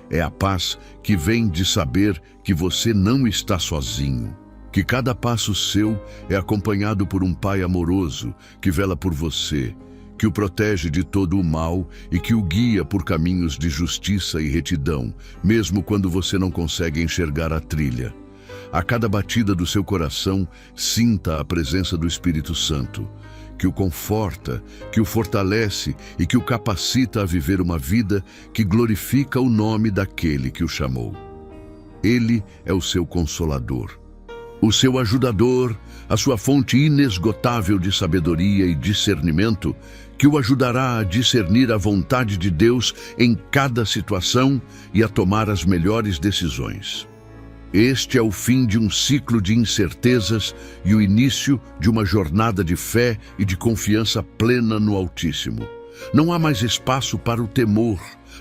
É a paz que vem de saber que você não está sozinho, que cada passo seu é acompanhado por um Pai amoroso que vela por você, que o protege de todo o mal e que o guia por caminhos de justiça e retidão, mesmo quando você não consegue enxergar a trilha. A cada batida do seu coração, sinta a presença do Espírito Santo, que o conforta, que o fortalece e que o capacita a viver uma vida que glorifica o nome daquele que o chamou. Ele é o seu consolador, o seu ajudador, a sua fonte inesgotável de sabedoria e discernimento, que o ajudará a discernir a vontade de Deus em cada situação e a tomar as melhores decisões. Este é o fim de um ciclo de incertezas e o início de uma jornada de fé e de confiança plena no Altíssimo. Não há mais espaço para o temor,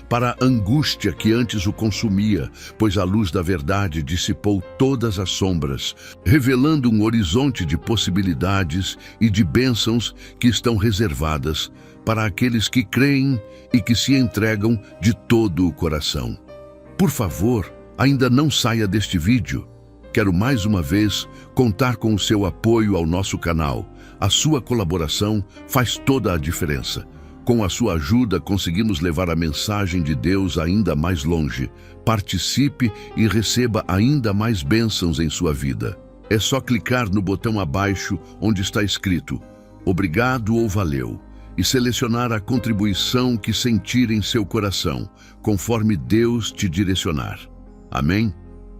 para a angústia que antes o consumia, pois a luz da verdade dissipou todas as sombras, revelando um horizonte de possibilidades e de bênçãos que estão reservadas para aqueles que creem e que se entregam de todo o coração. Por favor, ainda não saia deste vídeo. Quero mais uma vez contar com o seu apoio ao nosso canal. A sua colaboração faz toda a diferença. Com a sua ajuda, conseguimos levar a mensagem de Deus ainda mais longe. Participe e receba ainda mais bênçãos em sua vida. É só clicar no botão abaixo onde está escrito "Obrigado" ou "Valeu" e selecionar a contribuição que sentir em seu coração, conforme Deus te direcionar. Amém?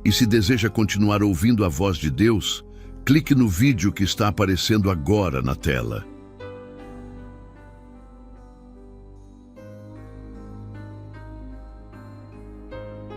E se deseja continuar ouvindo a voz de Deus, clique no vídeo que está aparecendo agora na tela.